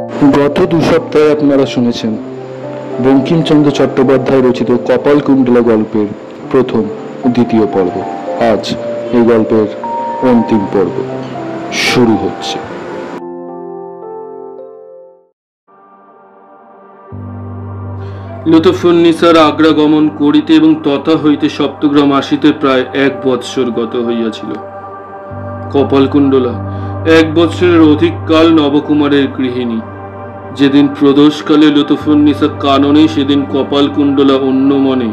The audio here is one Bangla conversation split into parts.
গত 2 সপ্তাহে আপনারা শুনেছেন বঙ্কিমচন্দ্র চট্টোপাধ্যায় রচিত কপালকুণ্ডলা গল্পের প্রথম ও দ্বিতীয় পর্ব। আজ এই গল্পের অন্তিম পর্ব শুরু হচ্ছে। লুৎফুন্নিসার আগ্রা গমন করিতে এবং তথা হইতে সপ্তগ্রাম আসিতে প্রায় 1 বৎসর গত হইয়াছিল। কপালকুণ্ডলা 1 বৎসরের অধিক কাল নবকুমারের গৃহিণী। যেদিন প্রদোষকালে লুৎফুন্নিসা কাননে, সেদিন কপালকুণ্ডলা অন্য মনে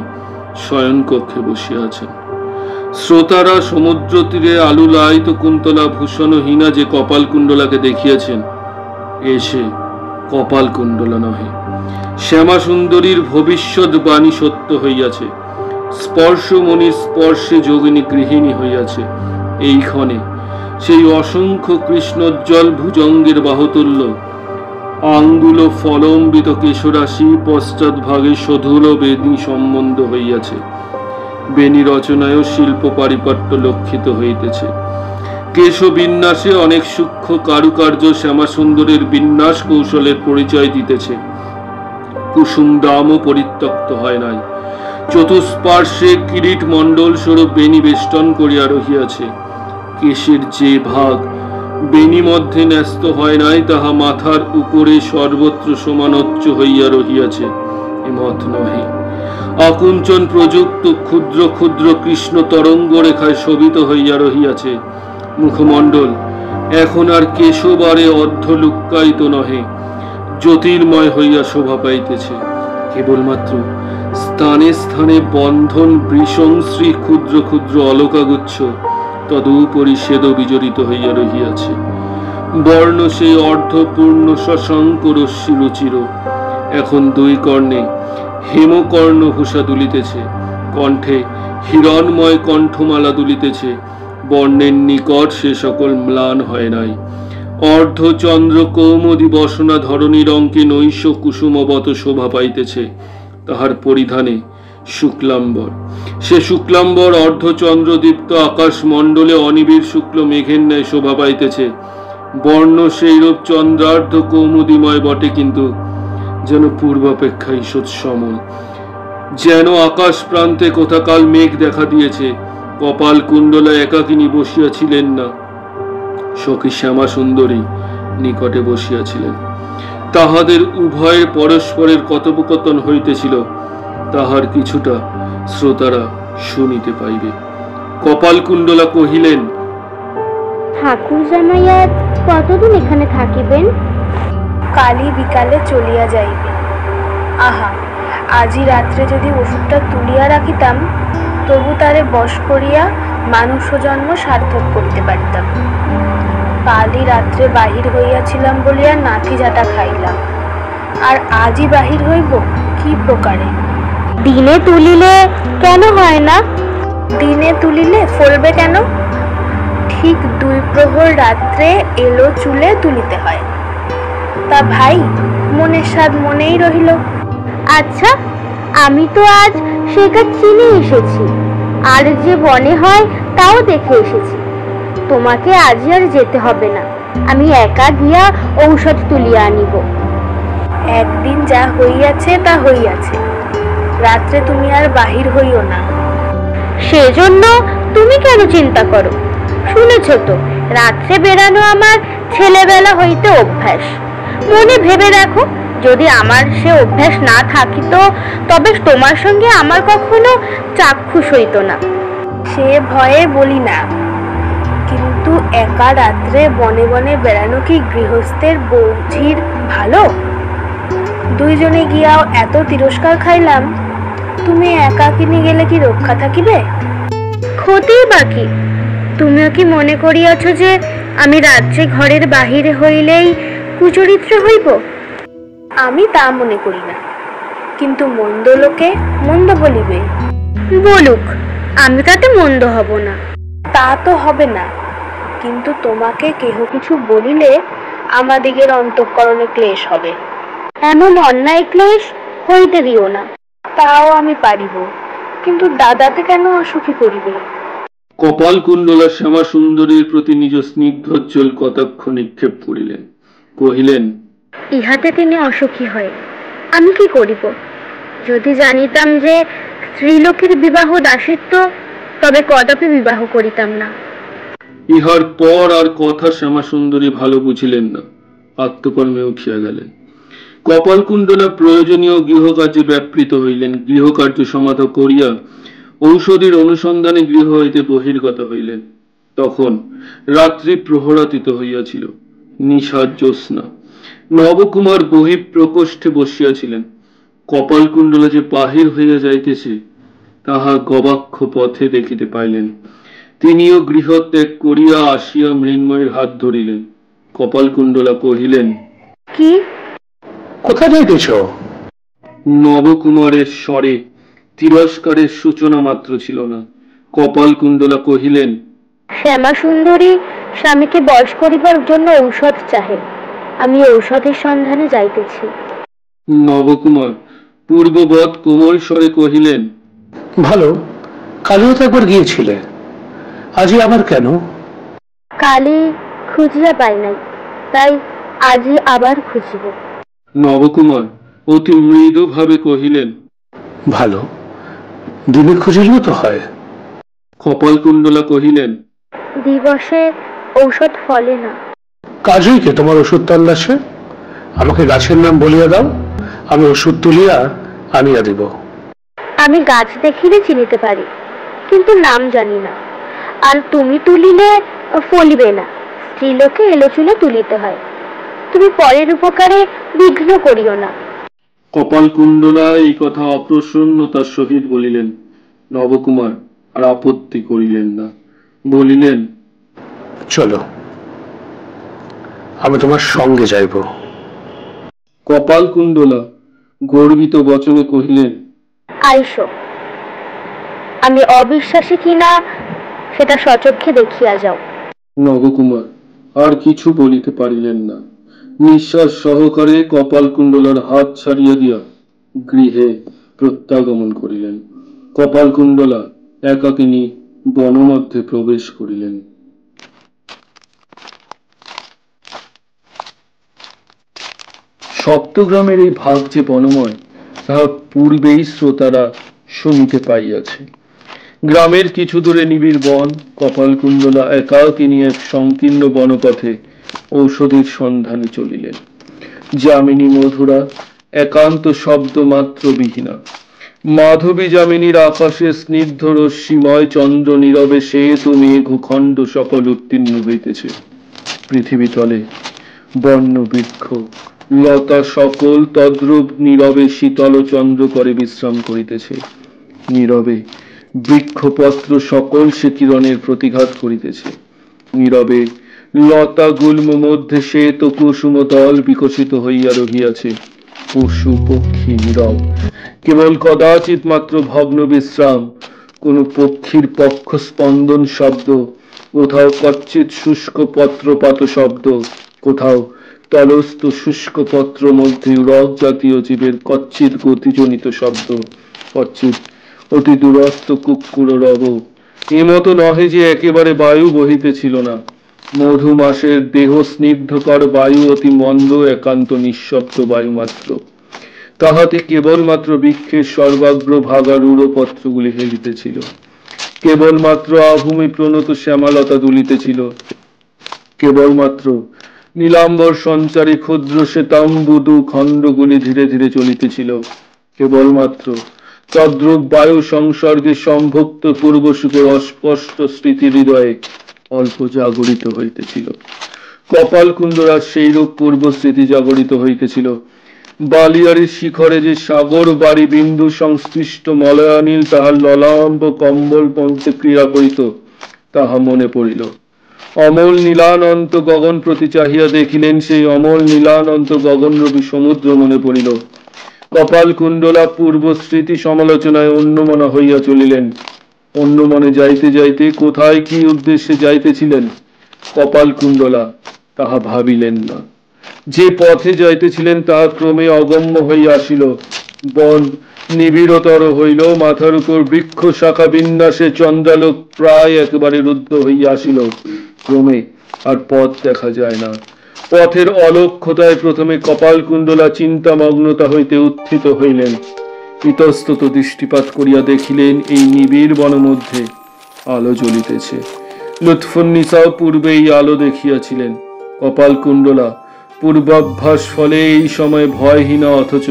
শয়নকক্ষে বসিয়া আছেন। শ্রোতারা সমুদ্র তীরে আলুলায়িত কুন্তলা ভূষণহীনা যে কপালকুণ্ডলাকে দেখিয়াছেন, এসে কপালকুণ্ডলা নহে, শ্যামা সুন্দরীর ভবিষ্যৎ বাণী সত্য হইয়াছে। স্পর্শমণির স্পর্শে যোগিনী গৃহিণী হইয়াছে। এই ক্ষণে সেই অসংখ্য কৃষ্ণোজ্জ্বল ভুজঙ্গের বাহুতুল্য আঙ্গুল ফলম্বিত কেশরাশি পশ্চাৎভাগে সধুল বেণী সম্বন্ধ হইয়াছে। বেণী রচনায়ও শিল্প পারিপাট্য লক্ষিত হইতেছে। কেশ বিন্যাসে অনেক সূক্ষ্ম কারুকার্য শ্যামা সুন্দরের বিন্যাস কৌশলের পরিচয় দিতেছে। কুসুম দামও পরিত্যক্ত হয় নাই। চতুষ্পার্শ্বে কিরীট মণ্ডল স্বরূপ বেণী বেষ্টন করিয়া রহিয়াছে। কেশের যে ভাগ বেণী মধ্যে ন্যস্ত হয় নাই, তাহা মাথার উপরে সর্বত্র সমানোচ্চ হইয়া রহিয়াছে। এমত নহে, আকুঞ্চন প্রযুক্ত ক্ষুদ্র ক্ষুদ্র কৃষ্ণ তরঙ্গ রেখায় শোভিত হইয়া রহিয়াছে। মুখমণ্ডল এখন আর কেশবারে অর্ধলুক্কায়িত নহে, জ্যোতির্ময় হইয়া শোভা পাইতেছে। কেবলমাত্র স্থানে স্থানে বন্ধন বৃষংশ্রী ক্ষুদ্র ক্ষুদ্র অলকাগুচ্ছ তদুপরি শ্বেদ বিজড়িত হইয়া রহিয়াছে। বর্ণ সেই অর্ধপূর্ণ শশাঙ্ক রশ্মি রুচির। এখন 2 কর্ণে হেমকর্ণ ভূষা দুলিতেছে, কণ্ঠে হিরণময় কণ্ঠমালা দুলিতেছে। বর্ণের নিকট সে সকল ম্লান হয় নাই। অর্ধচন্দ্র কৌমুদী বসনা ধরণীর অঙ্কে নৈশ কুসুমবত শোভা পাইতেছে। তাহার পরিধানে শুক্লাম্বর, সে শুক্লাম্বর অর্ধচন্দ্রদীপ্ত আকাশ মণ্ডলে অনিবিড় শুক্ল মেঘের ন্যায় শোভা পাইতেছে। বর্ণ সেইরূপ চন্দ্রার্ধ কৌমুদীময় বটে, কিন্তু যেন পূর্বাপেক্ষা ঈষৎ সমল। যেন আকাশ প্রান্তে কোথাকাল মেঘ দেখা দিয়েছে। কপালকুণ্ডলা একাকিনী বসিয়াছিলেন না, সখী শ্যামা সুন্দরী নিকটে বসিয়াছিলেন। তাহাদের উভয়ের পরস্পরের কথোপকথন হইতেছিল, তাহার কিছুটা শ্রোতারা শুনিতে পাইবে। কপালকুণ্ডলা কহিলেন, ঠাকুর জামাই আর কতদিন এখানে থাকিবেন? কালি বিকালে চলিয়া যাইবে। আহা, আজি রাত্রে যদি ওষুধটা তুলিয়া রাখিতাম, তবু তারে বশ করিয়া মানুষ জন্ম সার্থক করিতে পারিতাম। কালি রাত্রে বাহির হইয়াছিলাম বলিয়া নাথি ঝাঁটা খাইলাম, আর আজই বাহির হইব কি প্রকারে? দিনে তুলিলে কেন হয় না? দিনে তুলিলে ফলবে কেন? ঠিক 2 প্রহর রাত্রে এলো চুলে তুলিতে হয়। তা ভাই, মনের স্বাদ মনেই রহিল। আচ্ছা, আমি তো আজ সে গাছ চিনে এসেছি, আর যে বনে হয় তাও দেখে এসেছি। তোমাকে আজ আর যেতে হবে না, আমি একা গিয়া ঔষধ তুলিয়া আনিব। একদিন যা হইয়াছে তা হইয়াছে, রাত্রে তুমি আর বাহির হইও না। সেজন্য তুমি কেন চিন্তা করো? শুনেছ তো, রাত্রে বেরানো আমার ছেলেবেলা হইতে অভ্যাস। মনে ভেবে দেখো, যদি আমার সে অভ্যাস না থাকিত, তবে তোমার সঙ্গে আমার কখনো চাক্ষুষ হইত না। সে ভয়ে বলি না, কিন্তু একা রাত্রে বনে বনে বেড়ানো কি গৃহস্থের বৌঝির ভালো? 2 জনে গিয়াও এত তিরস্কার খাইলাম, তুমি একাকিনী গেলে কি রক্ষা থাকিবে? ক্ষতি বাকি। তুমিও কি মনে করিয়াছ যে আমি রাত্রে ঘরের বাহিরে হইলেই কুচরিত্র হইব? আমি তা মনে করি না, কিন্তু মন্দ লোকে মন্দ বলিবে। বলুক, আমি তাতে মন্দ হব না। তা তো হবে না, কিন্তু তোমাকে কেহ কিছু বলিলে আমাদিগের অন্তঃকরণে ক্লেশ হবে। এমন অন্যায় ক্লেশ হইতে দিও না। তাও আমি পারিব, কিন্তু দাদাকে কেন অসুখী করিবে? কপালকুণ্ডলা শ্যামা সুন্দরীর প্রতি নিজ স্নিগ্ধোজ্জ্বল কটাক্ষ নিক্ষেপ করিলেন, কহিলেন, ইহাতে তিনি অসুখী হয়। আমি কি করিব? যদি জানিতাম যে স্ত্রীলোকের বিবাহ দাসিত্ব, তবে কদাপি বিবাহ করিতাম না। ইহার পর আর কথা শ্যামাসুন্দরী ভালো বুঝিলেন না, আত্মকর্মে উঠিয়া গেলেন। কপালকুণ্ডলা প্রয়োজনীয় গৃহকার্যে ব্যাপৃত হইলেন। গৃহকার্য সমাধা করিয়া ঔষধির অনুসন্ধানে গৃহ হইতে বহির্গত হইলেন। তখন রাত্রি প্রহরাতীত হইয়াছিল, নিশার জ্যোৎস্না। নবকুমার বহি প্রকোষ্ঠে বসিয়াছিলেন। কপালকুণ্ডলা যে বাহির হইয়া যাইতেছে তাহা গবাক্ষ পথে দেখিতে পাইলেন। তিনিও গৃহত্যাগ করিয়া আসিয়া মৃন্ময়ের হাত ধরিলেন। কপালকুণ্ডলা কহিলেন, কি? কোথায় যাইতেছ? নবকুমারের স্বরে তিরস্কারের সূচনা মাত্র ছিল না। কপালকুণ্ডলা কহিলেন, শ্যামাসুন্দরী স্বামীকে বশ করিবার জন্য ঔষধ চাহে, আমি ঔষধের সন্ধানে যাইতেছি। নবকুমার পূর্ববৎ কোমল স্বরে কহিলেন, ভালো, কালিও তো একবার গিয়েছিলে, আজই আবার কেন? কালি খুঁজিয়া পাই নাই, তাই আজই আবার খুঁজিব। নবকুমার অতি মৃদু ভাবে কহিলেন, ভালো, দিনে খুঁজিলেও তো হয়। কপালকুণ্ডলা কহিলেন, দিবসে ঔষধ ফলে না। কাজই কে তোমার ওষুধ তল্লাশে? আমাকে গাছের নাম বলিয়া দাও, আমি ওষুধ তুলিয়া আনিয়া দিব। আমি গাছ দেখিলে চিনিতে পারি, কিন্তু নাম জানি না। আর তুমি তুলিলে ফলিবে না, স্ত্রীলোকে এলো চুলে তুলিতে হয়। তুমি পরের উপকারে বিঘ্ন করিও না। কপালকুণ্ডলা এই কথা অপ্রসন্নতার সহিত বলিলেন। নবকুমার আর আপত্তি করিলেন না, বলিলেন, চলো, আমি তোমার সঙ্গে যাইব। কপালকুণ্ডলা গর্বিত বচনে কহিলেন, আইসো। আমি অবিশ্বাসী কিনা সেটা সচক্ষে দেখিয়া যাও। নবকুমার আর কিছু বলিতে পারিলেন না। নিঃশ্বাস সহকারে কপালকুণ্ডলার হাত ছাড়িয়া দিয়া গৃহে প্রত্যাগমন করিলেন। কপালকুণ্ডলা একাকিনী বনমধ্যে প্রবেশ করিলেন। সপ্তগ্রামের এই ভাগ যে বনময়, তাহা পূর্বেই শ্রোতারা শুনিতে পাইয়াছে। গ্রামের কিছু দূরে নিবিড় বন। কপালকুণ্ডলা একাকিনী এক সংকীর্ণ বনপথে ঔষধির সন্ধানে চলিলেন। যামিনী মধুরা একান্ত শব্দ মাত্র বিহীনা। মাধবী যামিনীর আকাশে স্নিগ্ধ রশ্মিময় চন্দ্র নীরবে শ্বেত মেঘখণ্ড সকল উত্তীর্ণ হইতেছে। পৃথিবী তলে বন্য বৃক্ষ লতা সকল তদ্রূপ নীরবে শীতল চন্দ্র করে বিশ্রাম করিতেছে। নীরবে বৃক্ষপত্র সকল সে কিরণের প্রতিঘাত করিতেছে। নীরবে লতা গুল্ম মধ্যে শ্বেত কুসুম দল বিকশিত হইয়া রহিয়াছে। পশু পক্ষী নীরব, কেবল কদাচিৎ মাত্র ভগ্ন বিশ্রাম, কোন পক্ষীর পক্ষ স্পন্দন শব্দ, কোথাও কচ্ছিৎ শুষ্ক পত্রপাত শব্দ, কোথাও তলস্থ শুষ্ক পত্র মধ্যে রক জাতীয় জীবের কচ্ছিৎ গতিজনিত শব্দ, কচ্ছিৎ অতি দূরস্থ কুক্কুর রব। এমতো নহে যে একেবারে বায়ু বহিতেছিল না। মধুমাসের দেহ স্নিগ্ধকর বায়ু অতি মন্দ, একান্ত নিঃশব্দ বায়ু মাত্র। তাহাতে কেবলমাত্র বৃক্ষের সর্বাগ্র ভাগা রূঢ় পত্রগুলি হেলিতেছিল। কেবলমাত্র আভূমি প্রণত শ্যামালতা দুলিতেছিল। কেবলমাত্র নীলাম্বর সঞ্চারী ক্ষুদ্র শ্বেতাম্বুদু খণ্ডগুলি ধীরে ধীরে চলিতেছিল। কেবলমাত্র তদ্রূপ বায়ু সংসর্গে সম্ভুক্ত পূর্বসুখের অস্পষ্ট স্মৃতি হৃদয়ে অল্প জাগরিত হইতেছিল। কপালকুণ্ডলার সেইরূপ পূর্ব স্মৃতি জাগরিত হইতেছিল। বালিয়ারির শিখরে যে সাগর বাড়ি বিন্দু সংশ্লিষ্ট মলয়ানীল তাহার ললাম্ব কম্বল পন্থে ক্রিয়া করিত, তাহা মনে পড়িল। অমল নীলানন্ত গগন প্রতি চাহিয়া দেখিলেন, সেই অমল নীলানন্ত গগনরূপী সমুদ্র মনে পড়িল। কপালকুণ্ডলা পূর্ব স্মৃতি সমালোচনায় অন্যমনা হইয়া চলিলেন। অন্য মনে যাইতে যাইতে কোথায় কি উদ্দেশ্যে যাইতেছিলেন কপালকুণ্ডলা তাহা ভাবিলেন না। যে পথে যাইতেছিলেন তাহা ক্রমে অগম্য হইয়া আসিল। বন নিবিড়তর হইল, মাথার উপর বৃক্ষ শাখা বিন্যাসে চন্দ্রালোক প্রায় একেবারে রুদ্ধ হইয়া আসিল। ক্রমে আর পথ দেখা যায় না। পথের অলক্ষ্যতায় প্রথমে কপালকুণ্ডলা চিন্তামগ্নতা হইতে উত্থিত হইলেন। ইতস্তত দৃষ্টিপাত করিয়া দেখিলেন এই নিবিড় বনমধ্যে আলো জ্বলিতেছে। লুৎফুন্নিসাও পূর্বে এই আলো দেখিয়াছিলেন। কপালকুণ্ডলা পূর্বাভ্যাস ফলে এই সময় ভয়হীনা অথচ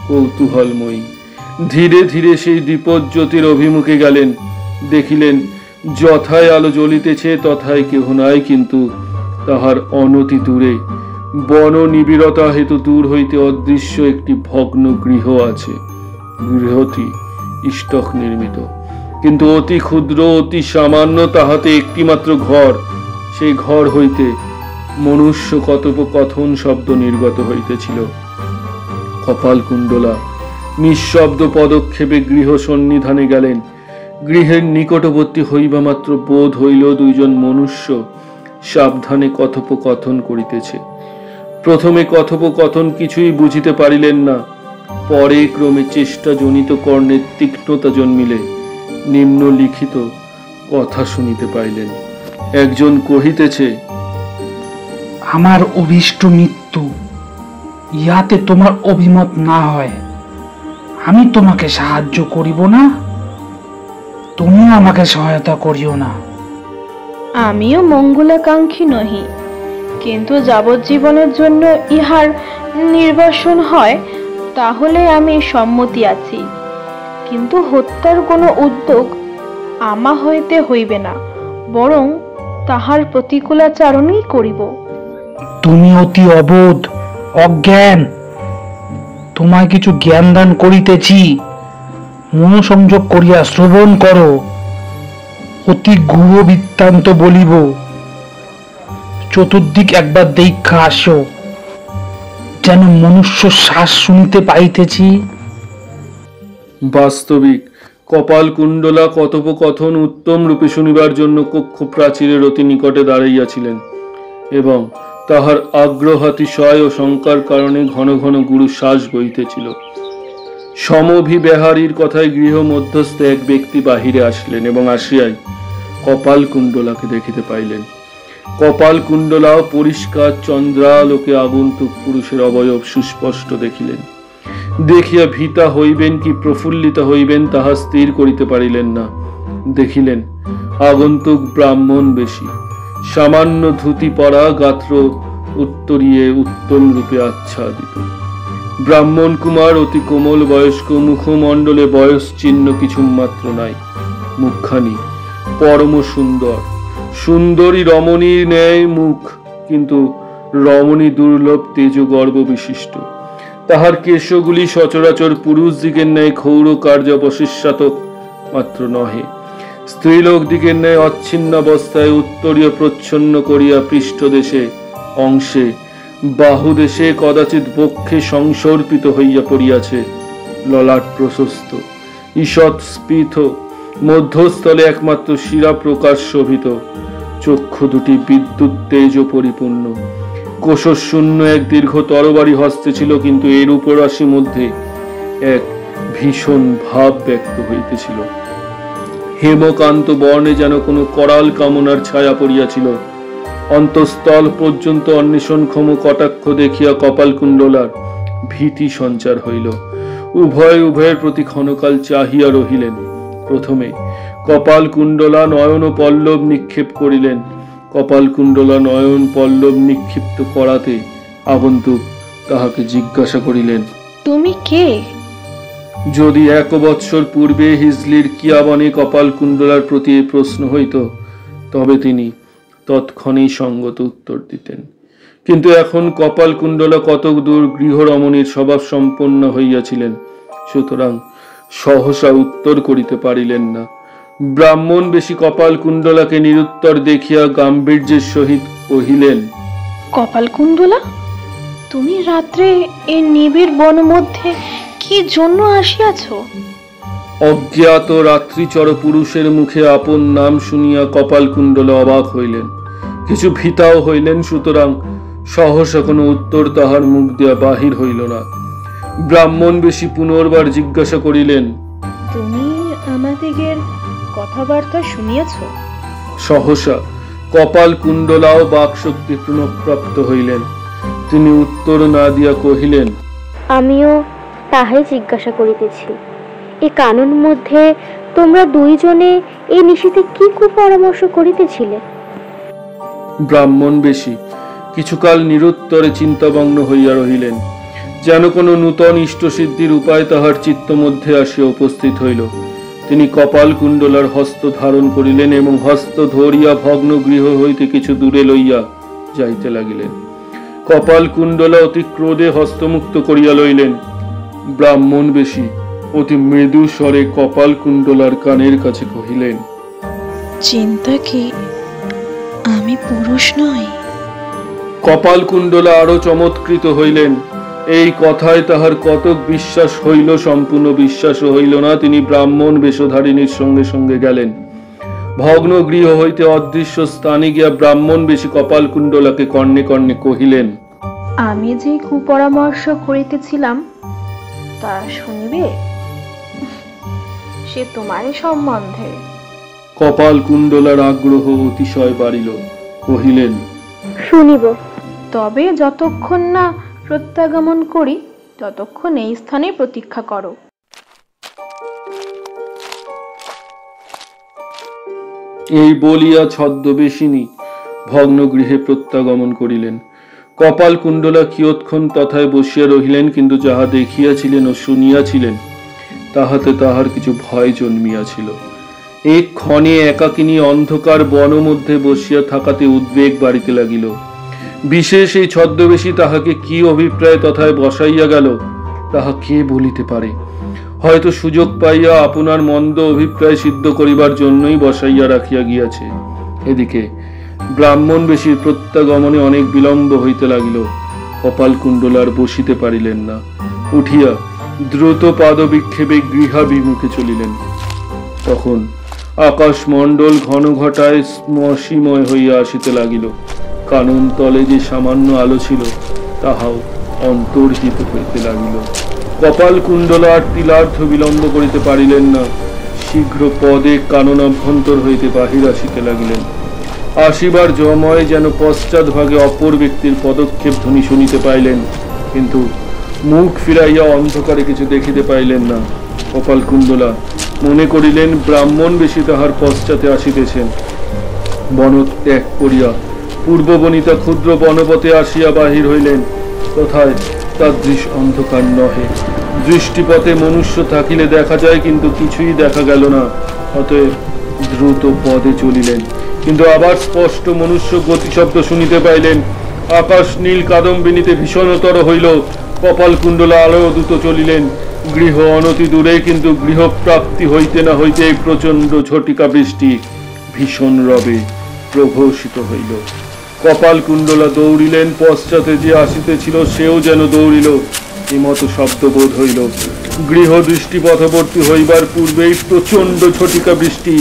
কৌতূহলময়ী। ধীরে ধীরে সেই দীপজ্যোতির অভিমুখে গেলেন। দেখিলেন যথায় আলো জ্বলিতেছে তথায় কেহ নাই, কিন্তু তাহার অনতি দূরে বন নিবিড়তা হেতু দূর হইতে অদৃশ্য একটি ভগ্ন গৃহ আছে। গৃহটি ইষ্টক নির্মিত, কিন্তু অতি ক্ষুদ্র, অতি সামান্য। তাহাতে একটি মাত্র ঘর। সেই ঘর হইতে মনুষ্য কথোপকথন শব্দ নির্গত হইতেছিল। কপালকুণ্ডলা নিঃশব্দ পদক্ষেপে গৃহ সন্নিধানে গেলেন। গৃহের নিকটবর্তী হইবা মাত্র বোধ হইল দুইজন মনুষ্য সাবধানে কথোপকথন করিতেছে। প্রথমে কথোপকথন কিছুই বুঝিতে পারিলেন না, পরে ক্রমে চেষ্টা জনিত কর্ণের তীক্ষ্ণতা জন্মিলে নিম্নলিখিত কথা শুনিতে পাইলেন। একজন কহিতেছে, আমার অভীষ্ট মৃত্যু, ইহাতে তোমার অভিমত না হয় আমি তোমাকে সাহায্য করিব না, তুমিও আমাকে সহায়তা করিও না। আমিও মঙ্গলাকাঙ্ক্ষী নহি, কিন্তু যাবজ্জীবনের জন্য ইহার নির্বাসন হয় তাহলে আমি সম্মতি আছি, কিন্তু হত্যার কোনো উদ্যোগ আমা হইতে হইবে না, বরং তাহার প্রতিকূলাচারণই করিব। তুমি অতি অবোধ, অজ্ঞান। তোমায় কিছু জ্ঞান দান করিতেছি, মনোসংযোগ করিয়া শ্রবণ করো। অতি গূঢ় বৃত্তান্ত বলিব, চতুর্দিক একবার দেখা আসো, যেন মনুষ্য শ্বাস শুনিতে পাইতেছি। বাস্তবিক কপালকুণ্ডলা কথোপকথন উত্তম রূপে শুনিবার জন্য কক্ষ প্রাচীরের অতি নিকটে দাঁড়াইয়াছিলেন, এবং তাহার আগ্রহাতিশয় ও শঙ্কার কারণে ঘন ঘন গুরু শ্বাস বইতেছিল। সমভিব্যাহারীর কথায় গৃহ মধ্যস্থ এক ব্যক্তি বাহিরে আসলেন এবং আসিয়াই কপালকুণ্ডলাকে দেখিতে পাইলেন। কপালকুণ্ডলাও পরিষ্কার চন্দ্রালোকে আগন্তুক পুরুষের অবয়ব সুস্পষ্ট দেখিলেন। দেখিয়া ভীতা হইবেন কি প্রফুল্লিত হইবেন তাহা স্থির করিতে পারিলেন না। দেখিলেন আগন্তুক ব্রাহ্মণ বেশী, সামান্য ধুতি পরা, গাত্র উত্তরীয়ে উত্তম রূপে আচ্ছাদিত। ব্রাহ্মণ কুমার অতি কোমল বয়স্ক, মুখমণ্ডলে বয়স চিহ্ন কিছু মাত্র নাই। মুখখানি পরম সুন্দর, সুন্দরী রমণীর ন্যায় মুখ, কিন্তু রমণী দুর্লভ তেজ গর্ব বিশিষ্ট। তাহার কেশগুলি সচরাচর পুরুষ দিকের ন্যায় ক্ষৌর কার্যাবশিষ্যাতক মাত্র নহে, স্ত্রীলোক দিকের ন্যায় অচ্ছিন্নাবস্থায় উত্তরীয় প্রচ্ছন্ন করিয়া পৃষ্ঠদেশে অংশে বাহুদেশে কদাচিৎ বক্ষে সংসর্পিত হইয়া পড়িয়াছে। ললাট প্রশস্ত, ঈষৎ স্ফীত, মধ্যস্থলে একমাত্র শিরা প্রকাশ শোভিত। চক্ষু দুটি বিদ্যুৎ তেজ পরিপূর্ণ। কোষশূন্য এক দীর্ঘ তরবারি হস্তে ছিল, কিন্তু এর উপরাশি মধ্যে এক ভীষণ ভাব ব্যক্ত হইতেছিল। হেমকান্ত বর্ণে যেন কোনো করাল কামনার ছায়া পড়িয়াছিল। অন্তঃস্থল পর্যন্ত অন্বেষণক্ষম কটাক্ষ দেখিয়া কপালকুণ্ডলার ভীতি সঞ্চার হইল। উভয়ের প্রতি ক্ষণকাল চাহিয়া রহিলেন। প্রথমে কপালকুণ্ডলা নয়ন পল্লব নিক্ষেপ করিলেন। কপালকুণ্ডলা নয়ন পল্লব নিক্ষিপ্ত করাতে আগন্তুক তাহাকে জিজ্ঞাসা করিলেন, তুমি কে? যদি 1 বৎসর পূর্বে হিজলির কিয়াবনে কপালকুণ্ডলার প্রতি এই প্রশ্ন হইত, তবে তিনি তৎক্ষণেই সঙ্গত উত্তর দিতেন। কিন্তু এখন কপালকুণ্ডলা কতক দূর গৃহরমণীর স্বভাব সম্পন্ন হইয়াছিলেন, সুতরাং সহসা উত্তর করিতে পারিলেন না। ব্রাহ্মণ বেশি কপালকুণ্ডলাকে নিরুত্তর দেখিয়া গাম্ভীর্যের সহিত কহিলেন, কপালকুণ্ডলা, তুমি রাত্রে এই নিবিড় বন মধ্যে কি জন্য আসিয়াছ? অজ্ঞাত রাত্রিচর পুরুষের মুখে আপন নাম শুনিয়া কপালকুণ্ডলা অবাক হইলেন, কিছু ভীতাও হইলেন। সুতরাং সহসা কোনো উত্তর তাহার মুখ দিয়া বাহির হইল না। ব্রাহ্মণ বেশি পুনর্বার জিজ্ঞাসা করিলেন, তুমি আমাদিগের কথাবার্তা শুনিয়াছ? সহসা কপাল কুণ্ডলাও বাকশক্তি পুনঃপ্রাপ্ত হইলেন। তিনি উত্তর না দিয়া কহিলেন, আমিও তাহাই জিজ্ঞাসা করিতেছি, এ কানন মধ্যে তোমরা দুইজনে এই নিশীথে কি কুপরামর্শ করিতেছিলে? ব্রাহ্মণ বেশি কিছুকাল নিরুত্তরে চিন্তামগ্ন হইয়া রহিলেন। যেন কোনো নূতন ইষ্টসিদ্ধির উপায় তাহার চিত্ত মধ্যে আসিয়া উপস্থিত হইল। তিনি কপাল কুণ্ডলার হস্ত ধারণ করিলেন এবং হস্ত ধরিয়া ভগ্ন গৃহ হইতে কিছু দূরে লইয়া যাইতে লাগিলেন। কপাল কুণ্ডলা অতি ক্রোধে হস্তমুক্ত করিয়া লইলেন। ব্রাহ্মণ বেশি অতি মৃদু স্বরে কপাল কুণ্ডলার কানের কাছে কহিলেন, চিন্তা কি আমি পুরুষ নই? কপাল কুণ্ডলা আরো চমৎকৃত হইলেন। এই কথায় তাহার কতক বিশ্বাস হইল, সম্পূর্ণ বিশ্বাস হইল না। তিনি ব্রাহ্মণ বেশধারিণীর সঙ্গে সঙ্গে গেলেন। ভগ্ন গৃহ হইতে অদৃশ্য স্থানে গিয়া ব্রাহ্মণ বেশি কপাল কুণ্ডলাকে কর্ণে কর্ণে কহিলেন, আমি যে কুপরামর্শ করিতেছিলাম তা শুনিবে? সে তোমারই সম্বন্ধে। কপাল কুণ্ডলার আগ্রহ অতিশয় বাড়িল। কহিলেন, শুনিব। তবে যতক্ষণ না প্রত্যাগমন করি ততক্ষণ এই স্থানে প্রতীক্ষা করো। এই বলিয়া ছদ্মবেশিনী ভগ্নগৃহে প্রত্যাগমন করিলেন। কপাল কুণ্ডলা কিয়ৎক্ষণ তথায় বসিয়া রহিলেন, কিন্তু যাহা দেখিয়াছিলেন ও শুনিয়াছিলেন তাহাতে তাহার কিছু ভয় জন্মিয়াছিল। এক ক্ষণে একাকিনী অন্ধকার বন মধ্যে বসিয়া থাকাতে উদ্বেগ বাড়িতে লাগিল। বিশেষ এই ছদ্মবেশী তাহাকে কি অভিপ্রায় তথায় বসাইয়া গেল তাহা কে বলিতে পারে। হয়তো সুযোগ পাইয়া আপনার মন্দ অভিপ্রায় সিদ্ধ করিবার জন্যই বসাইয়া রাখিয়া গিয়াছে। এদিকে ব্রাহ্মণ বেশীর প্রত্যাগমনে অনেক বিলম্ব হইতে লাগিল। কপাল কুণ্ডলার বসিতে পারিলেন না। উঠিয়া দ্রুত পাদবিক্ষেপে গৃহাভিমুখে চলিলেন। তখন আকাশ মণ্ডল ঘন ঘটায় মশিময় হইয়া আসিতে লাগিল। কানন তলে যে সামান্য আলো ছিল তাহাও অন্তর্হিত হইতে লাগিল। কপাল কুণ্ডলা আর তিলার্ধ বিলম্ব করিতে পারিলেন না। শীঘ্র পদে কানন অভ্যন্তর হইতে বাহির আসিতে লাগিলেন। আসিবার জময় যেন পশ্চাৎ ভাগে অপর ব্যক্তির পদক্ষেপ ধ্বনি শুনিতে পাইলেন, কিন্তু মুখ ফিরাইয়া অন্ধকারে কিছু দেখিতে পাইলেন না। কপাল কুণ্ডলা মনে করিলেন ব্রাহ্মণ বেশি তাহার পশ্চাতে আসিতেছেন। বনত্যাগ করিয়া পূর্ববনিতা ক্ষুদ্র বনপথে আসিয়া বাহির হইলেন। তথায় তাদৃশ অন্ধকার নহে। দৃষ্টিপথে মনুষ্য থাকিলে দেখা যায়, কিন্তু কিছুই দেখা গেল না। অতএব দ্রুত পদে চলিলেন, কিন্তু আবার স্পষ্ট মনুষ্য গতিশব্দ শুনিতে পাইলেন। আকাশ নীল কাদম্বিনীতে ভীষণতর হইল। কপাল কুণ্ডলা আলো দ্রুত চলিলেন। গৃহ অনতি দূরে, কিন্তু গৃহ প্রাপ্তি হইতে না হইতে প্রচন্ড ঝটিকা বৃষ্টি ভীষণ রবে প্রঘোষিত হইল। কপাল কুণ্ডলা দৌড়িলেন। পশ্চাতে যে আসিতেছিল সেও যেন দৌড়িল। এমত শব্দবোধ হইল। গৃহ দৃষ্টিপথবর্তী হইবার পূর্বেই প্রচন্ড ঝটিকা বৃষ্টি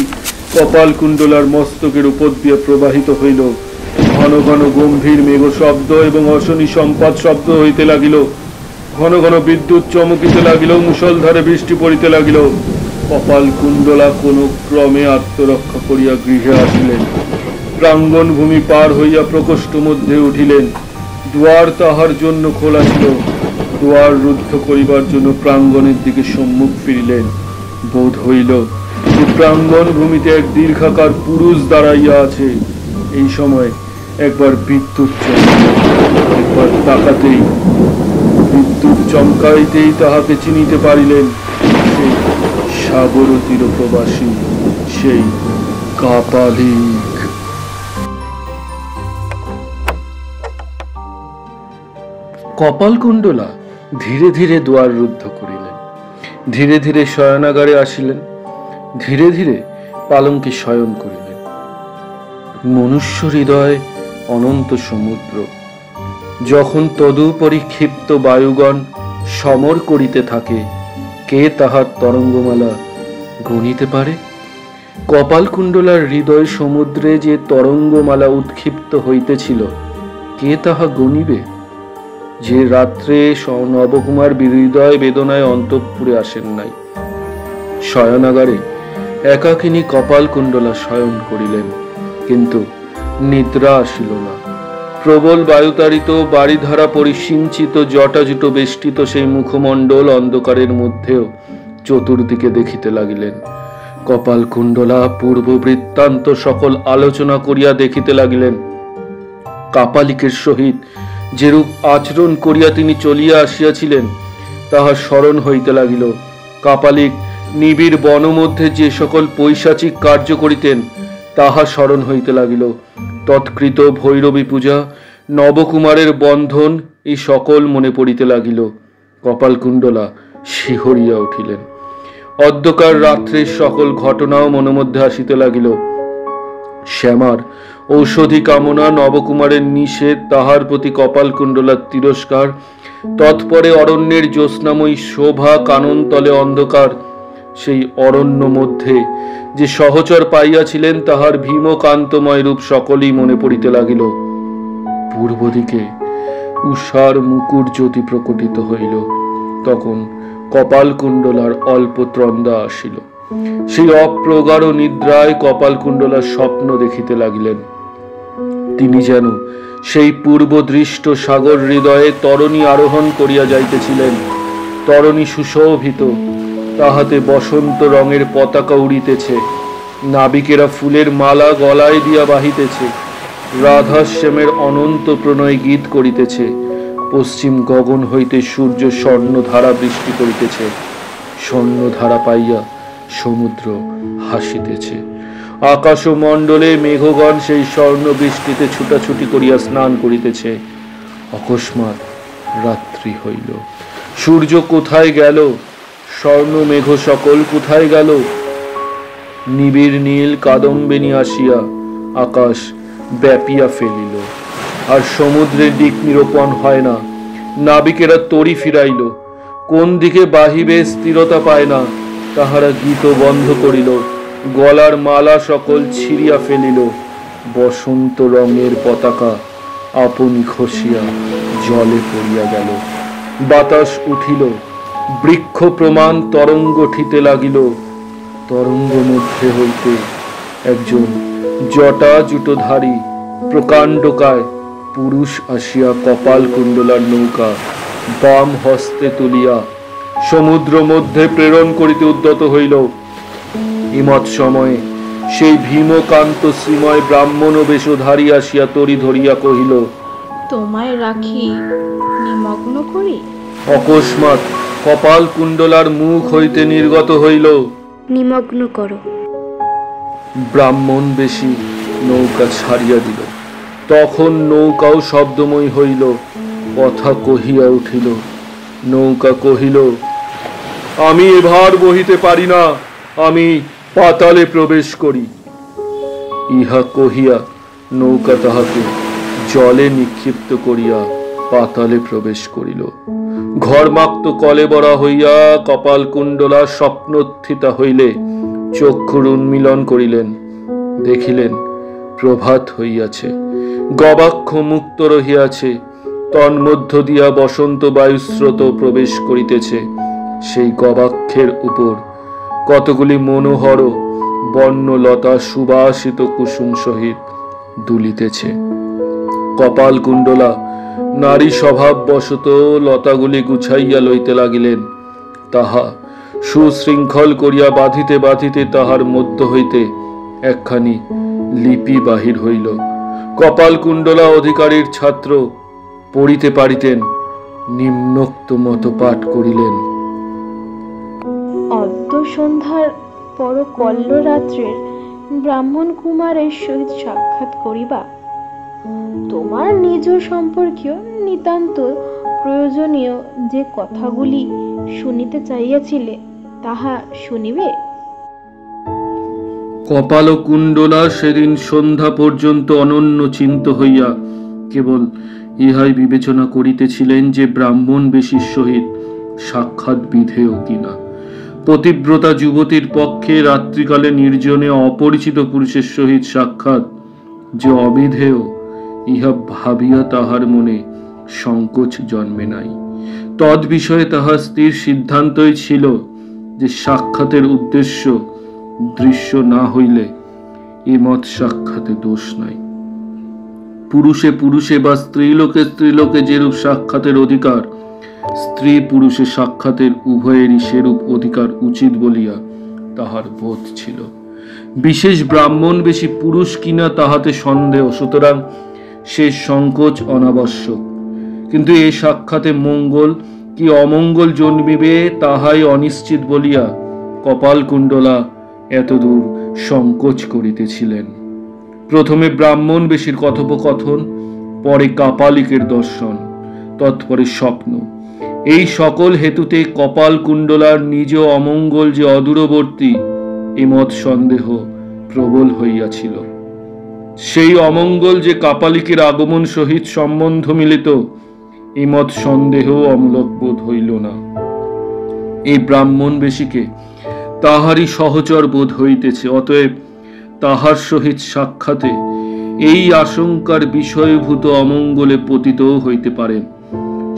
কপাল কুণ্ডলার মস্তকের উপর দিয়ে প্রবাহিত হইল। ঘন ঘন গম্ভীর মেঘ শব্দ এবং অশনি সম্পাদ শব্দ হইতে লাগিল। ঘন ঘন বিদ্যুৎ চমকিতে লাগিল। মুষলধারে বৃষ্টি পড়িতে লাগিল। কপাল কুণ্ডলা কোন ক্রমে আত্মরক্ষা করিয়া গৃহে আসিলেন। প্রাঙ্গণ ভূমি পার হইয়া প্রকোষ্ঠ মধ্যে উঠিলেন। দুয়ার তাহার জন্য খোলা ছিল। দুয়ার রুদ্ধ করিবার জন্য প্রাঙ্গণের দিকে সম্মুখ ফিরিলেন। বোধ হইল যে প্রাঙ্গণ ভূমিতে এক দীর্ঘাকার পুরুষ দাঁড়াইয়া আছে। এই সময় একবার বিদ্যুৎ চমকাইল। একবার তাকাতেই বিদ্যুৎ চমকাইতেই তাহাকে চিনিতে পারিলেন। সেই সাগর তীর প্রবাসী, সেই কাপালিক। কপাল কুণ্ডলা ধীরে ধীরে দুয়ার রুদ্ধ করিলেন। ধীরে ধীরে শয়নাগারে আসিলেন। ধীরে ধীরে পালঙ্কে শয়ন করিলেন। মনুষ্য হৃদয় অনন্ত সমুদ্র। যখন তদুপরি ক্ষিপ্ত বায়ুগণ সমর করিতে থাকে, কে তাহার তরঙ্গমালা গণিতে পারে? কপাল কুণ্ডলার হৃদয় সমুদ্রে যে তরঙ্গমালা উৎক্ষিপ্ত হইতেছিল, কে তাহা গণিবে? যে রাত্রে নবকুমার হৃদয় বেদনায় অন্তঃপুরে আসেন নাই। শয়নাগারে একাকিনী কপাল কুণ্ডলা শয়ন করিলেন, কিন্তু নিদ্রা আসিল না। প্রবল বায়ুতাড়িত বাড়িধারা পরিসিঞ্চিত জটাজুটো বেষ্টিত সেই মুখমণ্ডল অন্ধকারের মধ্যেও চতুর্দিকে দেখিতে লাগিলেন। কপালকুণ্ডলা পূর্ব বৃত্তান্ত সকল আলোচনা করিয়া দেখিতে লাগিলেন। কাপালিকের সহিত যেরূপ আচরণ করিয়া তিনি চলিয়া আসিয়াছিলেন তাহা স্মরণ হইতে লাগিল। কাপালিক নিবিড় বনমধ্যে যে সকল পৈশাচিক কার্য করিতেন তাহা স্মরণ হইতে লাগিল। তৎকৃত ভৈরবী পূজা, নবকুমারের বন্ধন, এই সকল মনে পড়িতে লাগিল। কপালকুণ্ডলা শিহরিয়া উঠিলেন। অদ্যকার রাত্রের সকল ঘটনাও মনোমধ্যে আসিতে লাগিল। শ্যামার ঔষধি কামনা, নবকুমারের নিষেধ, তাহার প্রতি কপালকুণ্ডলার তিরস্কার, তৎপরে অরণ্যের জ্যোৎস্নাময়ী শোভা, কাননতলে অন্ধকার, সেই অরণ্য মধ্যে যে সহচর পাইয়াছিলেন তাহার ভীমকান্তময় রূপ সকলই মনে পড়িতে লাগিল। পূর্ব দিকে উষার মুকুট জ্যোতি প্রকটিত হইল। তখন কপালকুণ্ডলার অল্প ত্রন্দা আসিল। সেই অপ্রগাঢ় নিদ্রায় কপালকুণ্ডলার স্বপ্ন দেখিতে লাগিলেন। তিনি যেন সেই পূর্বদৃষ্ট সাগর হৃদয়ে তরণী আরোহণ করিয়া যাইতেছিলেন। তরণী সুশোভিত, তাহাতে বসন্ত রঙের পতাকা উড়িতেছে, নাবিকেরা ফুলের মালা গলায় দিয়া বাহিতেছে, রাধাশ্যামের অনন্ত প্রণয় গীত করিতেছে, পশ্চিম গগন হইতে সূর্য স্বর্ণধারা বৃষ্টি করিতেছে, স্বর্ণধারা পাইয়া সমুদ্র হাসিতেছে, আকাশ মণ্ডলে মেঘগণ সেই স্বর্ণ বৃষ্টিতে ছুটাছুটি করিয়া স্নান করিতেছে। অকস্মাৎ রাত্রি হইল। সূর্য কোথায় গেল? স্বর্ণ মেঘ সকল কোথায় গেল? নিবিড় নীল কাদম্বিনী আসিয়া আকাশ ব্যাপিয়া ফেলিল। আর সমুদ্রের দিক নিরূপণ হয় না। নাবিকেরা তরি ফিরাইল। কোন দিকে বাহিবে স্থিরতা পায় না। তাহারা গীত বন্ধ করিল। গলার মালা সকল ছিঁড়িয়া ফেলিল। বসন্ত রঙের পতাকা আপনি খসিয়া জলে পড়িয়া গেল। বাতাস উঠিল। বৃক্ষ প্রমাণ তরঙ্গ ঠিতে লাগিল। তরঙ্গ মধ্যে হইতে একজন জটা জুটোধারী প্রকাণ্ডকায় পুরুষ আসিয়া কপালকুণ্ডলার নৌকা বাম হস্তে তুলিয়া সমুদ্র মধ্যে প্রেরণ করিতে উদ্যত হইল। ইমত সময়ে সেই ভীমকান্ত শ্রীময় ব্রাহ্মণ বেশধারী আসিয়া তরি ধরিয়া কহিল, তোমায় রাখি নিমগ্ন করি। অকস্মাৎ কপালকুণ্ডলার মুখ হইতে নির্গত হইল, নিমগ্ন করো। ব্রাহ্মণ বেশি নৌকা ছাড়িয়া দিল। তখন নৌকাও শব্দময় হইল। কথা কহিয়া উঠিল। নৌকা কহিল, আমি এভার বহিতে পারি না, আমি পাতালে প্রবেশ করি। ইহা কহিয়া নৌকা তাহাকে জলে নিক্ষিপ্ত করিয়া পাতালে প্রবেশ করিল। ঘর্মাক্ত কলেবরা হইয়া কপালকুণ্ডলা স্বপ্নোত্থিতা হইলে চক্ষুর উন্মিলন করিলেন। দেখিলেন প্রভাত হইয়াছে, গবাক্ষ মুক্ত রহিয়াছে, তন্মধ্য দিয়া বসন্ত বায়ুস্রোত প্রবেশ করিতেছে। সেই গবাক্ষের উপর কতগুলি মনোহর বর্ণলতা সুবাসিত কুসুম সহিত দুলিতেছে। কপালকুণ্ডলা নারী স্বভাব বশত লতাগুলি গুছাইয়া লইতে লাগিলেন। তাহা সুশৃঙ্খল করিয়া বাঁধিতে বাঁধিতে তাহার মধ্য হইতে একখানি লিপি বাহির হইল। কপালকুণ্ডলা অধিকারীর ছাত্র পড়িতে পারিতেন। নিম্নোক্ত মত পাঠ করিলেন। অদ্য সন্ধ্যার পর কল্ল রাত্রের ব্রাহ্মণ কুমারের সহিত সাক্ষাৎ করিবা। তোমার নিজ সম্পর্কীয় নিতান্ত প্রয়োজনীয় যে কথাগুলি শুনিতে চাইয়াছিলে তাহা শুনিবে। কপালকুণ্ডলা সেদিন সন্ধ্যা পর্যন্ত অনন্য চিন্ত হইয়া কেবল ইহাই বিবেচনা করিতেছিলেন যে ব্রাহ্মণ বেশির সহিত সাক্ষাৎ বিধেয় কিনা। পতিব্রতা যুবতীর পক্ষে রাত্রিকালে নির্জনে অপরিচিত পুরুষের সহিত সাক্ষাৎ যে অবিধেয়, ইহা ভাবিয়া তাহার মনে সংকোচ জন্মে নাই। তদ বিষয়ে তাহার স্থির সিদ্ধান্তই ছিল যে সাক্ষাতের উদ্দেশ্য দৃশ্য না হইলে এ মত সাক্ষাতে দোষ নাই। পুরুষে পুরুষে বা স্ত্রীলোকে স্ত্রীলোকে যেরূপ সাক্ষাতের অধিকার, স্ত্রী পুরুষে সাক্ষাতের উভয়েরই সেরূপ অধিকার উচিত বলিয়া তাহার বোধ ছিল। বিশেষ ব্রাহ্মণ বেশি পুরুষ কিনা তাহাতে সন্দেহ, সুতরাং সে সংকোচ অনাবশ্যক। কিন্তু এ সাক্ষাতে মঙ্গল কি অমঙ্গল জন্মিবে তাহাই অনিশ্চিত বলিয়া কপালকুণ্ডলা এতদূর সংকোচ করিতেছিলেন। প্রথমে ব্রাহ্মণ বেশির কথোপকথন, পরে কাপালিকের দর্শন, তৎপরে স্বপ্ন। এই সকল হেতুতে কপালকুণ্ডলার নিজ অমঙ্গল যে অদূরবর্তী এ মত সন্দেহ প্রবল হইয়াছিল। সেই অমঙ্গল যে কাপালিকের আগমন সহিত সম্বন্ধ মিলিত এ মত সন্দেহ অমূলক বোধ হইল না। এই ব্রাহ্মণ বেশিকে তাহারই সহচর বোধ হইতেছে, অতএব তাহার সহিত সাক্ষাতে এই আশঙ্কার বিষয়ভূত অমঙ্গলে পতিতও হইতে পারেন।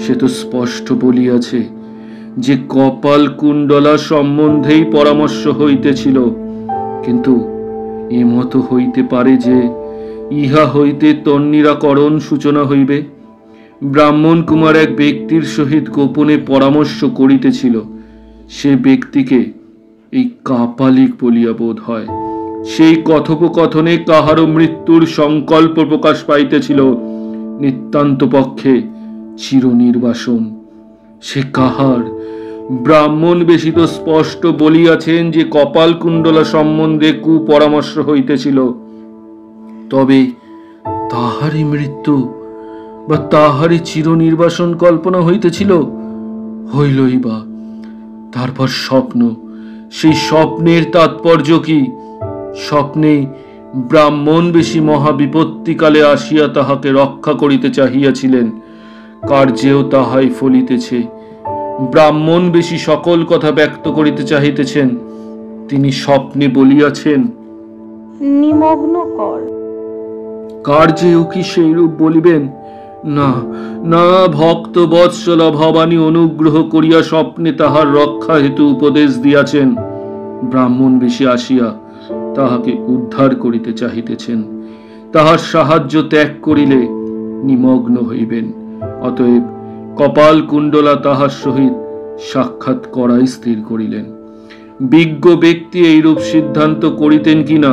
সে তো স্পষ্ট বলিয়াছে যে কপালকুণ্ডলা সম্বন্ধেই পরামর্শ হইতেছিল, কিন্তু এমত হইতে পারে যে ইহা হইতে তন্নিরাকরণ সূচনা হইবে। ব্রাহ্মণ কুমার এক ব্যক্তির সহিত গোপনে পরামর্শ করিতেছিল, সে ব্যক্তিকে এই কাপালিক বলিয়া বোধ হয়। সেই কথোপকথনে কাহারও মৃত্যুর সংকল্প প্রকাশ পাইতেছিল, নিতান্ত পক্ষে চিরনির্বাসন। সে কাহার? ব্রাহ্মণ বেশি তো স্পষ্ট বলিয়াছেন যে কপালকুণ্ডলা সম্বন্ধে কুপরামর্শ হইতেছিল, তবে তাহারই মৃত্যু বা তাহারই চিরনির্বাসন কল্পনা হইতেছিল। হইলই বা তারপর স্বপ্ন, সেই স্বপ্নের তাৎপর্য কি? স্বপ্নে ব্রাহ্মণ বেশি মহাবিপত্তিকালে আসিয়া তাহাকে রক্ষা করিতে চাহিয়াছিলেন, কার্যেও তাহাই ফলিতেছে। ব্রাহ্মণ বেশি সকল কথা ব্যক্ত করিতে চাহিতেছেন, তিনি স্বপ্নে বলিয়াছেন নিমগ্ন কর। কার্যেও কি সেইরূপ বলিবেন? না না, ভক্ত বৎসলা ভবানী অনুগ্রহ করিয়া স্বপ্নে তাহার রক্ষা হেতু উপদেশ দিয়াছেন। ব্রাহ্মণ বেশি আসিয়া তাহাকে উদ্ধার করিতে চাহিতেছেন, তাহার সাহায্য ত্যাগ করিলে নিমগ্ন হইবেন। অতএব কপালকুণ্ডলা তাহার সহিত সাক্ষাৎ করাই স্থির করিলেন। বিজ্ঞ ব্যক্তি এইরূপ সিদ্ধান্ত করিতেন কিনা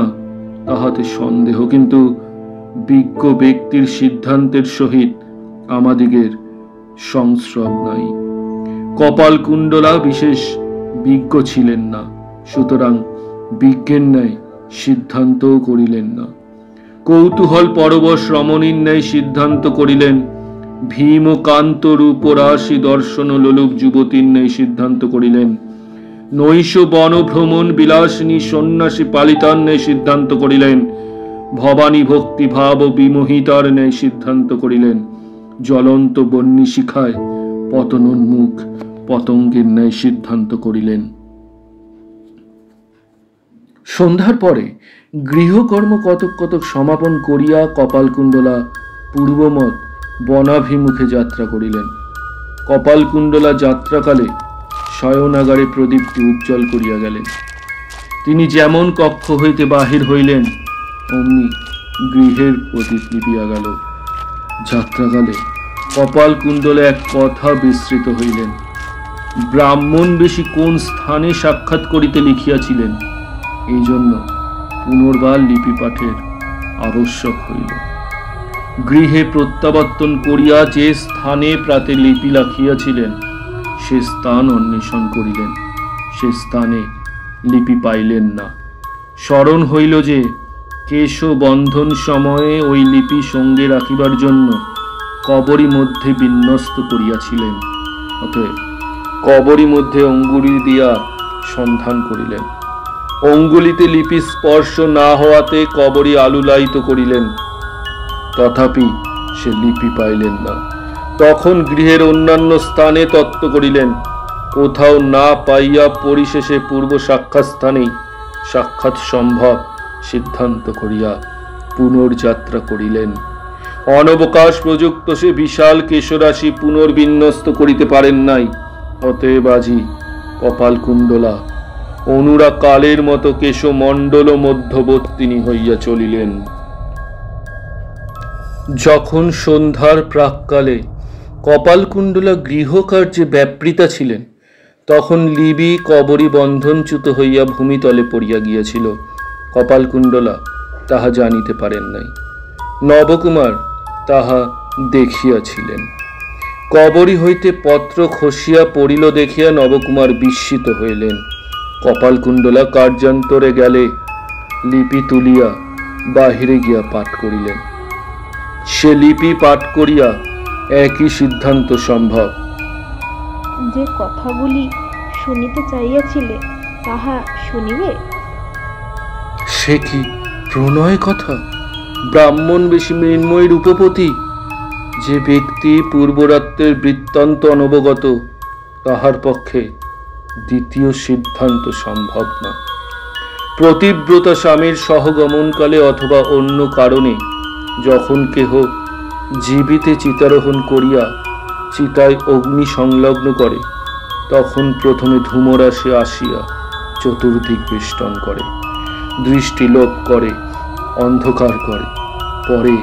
তাহাতে সন্দেহ, কিন্তু বিজ্ঞ ব্যক্তির সিদ্ধান্তের সহিত আমাদিগের সংস্রব নাই। কপালকুণ্ডলা বিশেষ বিজ্ঞ ছিলেন না, সুতরাং বিজ্ঞের ন্যায় সিদ্ধান্তও করিলেন না। কৌতূহল পরবশ রমণীর ন্যায় সিদ্ধান্ত করিলেন, ভীম কান্ত রূপরাশি দর্শন লোলুপ যুবতীর ন্যায় সিদ্ধান্ত করিলেন, নৈশ বন ভ্রমণ বিলাসিনী সন্ন্যাসী পালিতার ন্যায় সিদ্ধান্ত করিলেন, ভবানী ভক্তি ভাব বিমোহিতার ন্যায় সিদ্ধান্ত করিলেন, জ্বলন্ত বন্যী শিখায় পতনোন্মুখ পতঙ্গের ন্যায় সিদ্ধান্ত করিলেন। সন্ধ্যার পরে গৃহকর্ম কতক কতক সমাপন করিয়া কপালকুণ্ডলা পূর্বমত বনাভিমুখে যাত্রা করিলেন। কপালকুণ্ডলা যাত্রাকালে শয়নাগারে প্রদীপটি উজ্জ্বল করিয়া গেলেন। তিনি যেমন কক্ষ হইতে বাহির হইলেন, অমনি গৃহের প্রদীপ নিবিয়া গেল। যাত্রাকালে কপালকুণ্ডলে এক কথা বিস্তৃত হইলেন। ব্রাহ্মণ বেশি কোন স্থানে সাক্ষাৎ করিতে লিখিয়াছিলেন, এই জন্য পুনর্বার লিপি পাঠের আবশ্যক হইল। গৃহে প্রত্যাবর্তন করিয়া যে স্থানে প্রাতে লিপি লিখিয়াছিলেন সে স্থান অন্বেষণ করিলেন, সে স্থানে লিপি পাইলেন না। স্মরণ হইল যে কেশ বন্ধন সময়ে ওই লিপি সঙ্গে রাখিবার জন্য কবরী মধ্যে বিন্যস্ত করিয়াছিলেন। অতএব কবরী মধ্যে অঙ্গুলি দিয়া সন্ধান করিলেন। অঙ্গুলিতে লিপি স্পর্শ না হওয়াতে কবরী আলুলায়িত করিলেন, তথাপি সে লিপি পাইলেন না। তখন গৃহের অন্যান্য স্থানে তত্ত্ব করিলেন, কোথাও না পাইয়া পরিশেষে পূর্ব সাক্ষাৎ স্থানেই সাক্ষাৎ সম্ভব সিদ্ধান্ত করিয়া পুনর্যাত্রা করিলেন। অনবকাশ প্রযুক্ত সে বিশাল কেশরাশি পুনর্বিন্যস্ত করিতে পারেন নাই। অতএব আজি কপালকুণ্ডলা অনুরা কালের মতো কেশমণ্ডল মধ্যবর্তিনী হইয়া চলিলেন। যখন সন্ধ্যার প্রাক্কালে কপালকুণ্ডলা গৃহকার্যে ব্যাপৃতা ছিলেন, তখন লিবি কবরী বন্ধনচ্যুত হইয়া ভূমিতলে পড়িয়া গিয়াছিল। কপালকুণ্ডলা তাহা জানিতে পারেন নাই, নবকুমার তাহা দেখিয়াছিলেন। কবরী হইতে পত্র খসিয়া পড়িল দেখিয়া নবকুমার বিস্মিত হইলেন। কপালকুণ্ডলা কার্যান্তরে গেলে লিপি তুলিয়া বাহিরে গিয়া পাঠ করিলেন। সে লিপি পাঠ করিয়া একই সিদ্ধান্ত সম্ভব। যে কথাগুলি শুনিতে চাইয়াছিলে তাহা শুনিবে? সে কি প্রণয় কথা? ব্রাহ্মণ বেশি মৃন্ময়ী রূপপতি? যে ব্যক্তি পূর্বরাত্রের বৃত্তান্ত অনবগত, তাহার পক্ষে দ্বিতীয় সিদ্ধান্ত সম্ভব না। প্রতিব্রতা স্বামীর সহগমনকালে অথবা অন্য কারণে যখন কেহ জীবিতে চিতারোহণ করিয়া চিতায় অগ্নি সংলগ্ন করে, তখন প্রথমে ধূমরাশি আসিয়া চতুর্দিক বেষ্টন করে, দৃষ্টি লোপ করে, অন্ধকার করে। পরে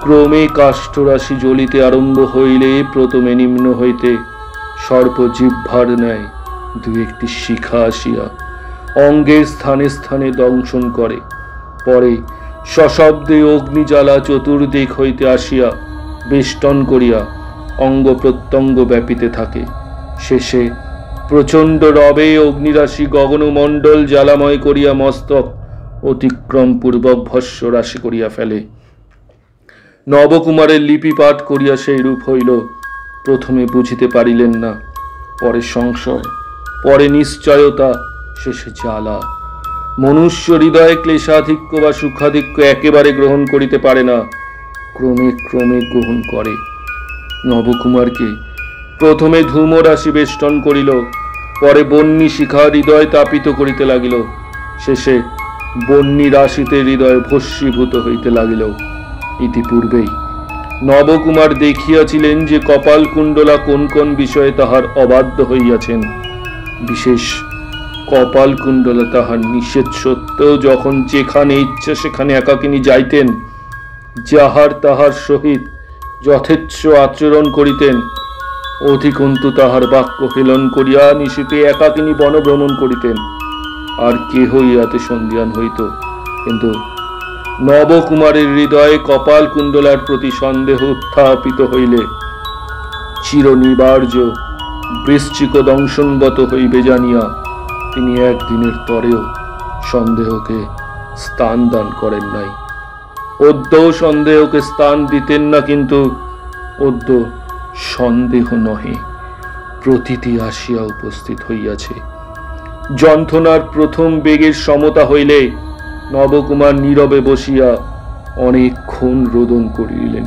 ক্রমে কাষ্ঠরাশি জ্বলিতে আরম্ভ হইলে প্রথমে নিম্ন হইতে সর্পজিহ্বার ন্যায় দু একটি শিখা আসিয়া অঙ্গের স্থানে স্থানে দংশন করে। পরে সশব্দে অগ্নিজ্বালা চতুর্দিক হইতে আসিয়া বেষ্টন করিয়া অঙ্গ প্রত্যঙ্গ ব্যাপিতে থাকে। শেষে প্রচণ্ড রবে অগ্নিরাশি গগনমণ্ডল জ্বালাময় করিয়া মস্তক অতিক্রম পূর্বক ভস্য রাশি করিয়া ফেলে। নবকুমারের লিপি পাঠ করিয়া সেই রূপ হইল। প্রথমে বুঝিতে পারিলেন না, পরে সংশয়, পরে নিশ্চয়তা, শেষে জ্বালা। মনুষ্য হৃদয়ে ক্লেশাধিক্য বা সুখাধিক্য একেবারে গ্রহণ করিতে পারে না, ক্রমে ক্রমে গ্রহণ করে। নবকুমারকে প্রথমে ধূমরাশি বেষ্টন করিল, পরে বন্যী শিখা হৃদয় তাপিত করিতে লাগিল, শেষে বন্যী রাশিতে হৃদয় ভস্মীভূত হইতে লাগিল। ইতিপূর্বেই নবকুমার দেখিয়াছিলেন যে কপালকুণ্ডলা কোন কোন বিষয়ে তাহার অবাধ্য হইয়াছেন। বিশেষ কপালকুণ্ডলা তাহার নিষেধ সত্ত্বেও যখন যেখানে ইচ্ছা সেখানে একাকিনী যাইতেন, যাহার তাহার সহিত যথেচ্ছ আচরণ করিতেন, অধিকন্তু তাহার বাক্য হেলন করিয়া নিশীতে একাকিনী বনভ্রমণ করিতেন। আর কেহ ইহাতে সন্ধিয়ান হইত, কিন্তু নবকুমারের হৃদয়ে কপালকুণ্ডলার প্রতি সন্দেহ উত্থাপিত হইলে চিরনিবার্য বৃশ্চিক দংশনগত হইবে জানিয়া তিনি একদিনের তরেও সন্দেহকে স্থান দান করেন নাই। অদ্যও সন্দেহকে স্থান দিতেন না, কিন্তু অদ্য সন্দেহ নহে, প্রতীতি আসিয়া উপস্থিত হইয়াছে। যন্ত্রণার প্রথম বেগের সমতা হইলে নবকুমার নীরবে বসিয়া অনেকক্ষণ রোদন করিলেন।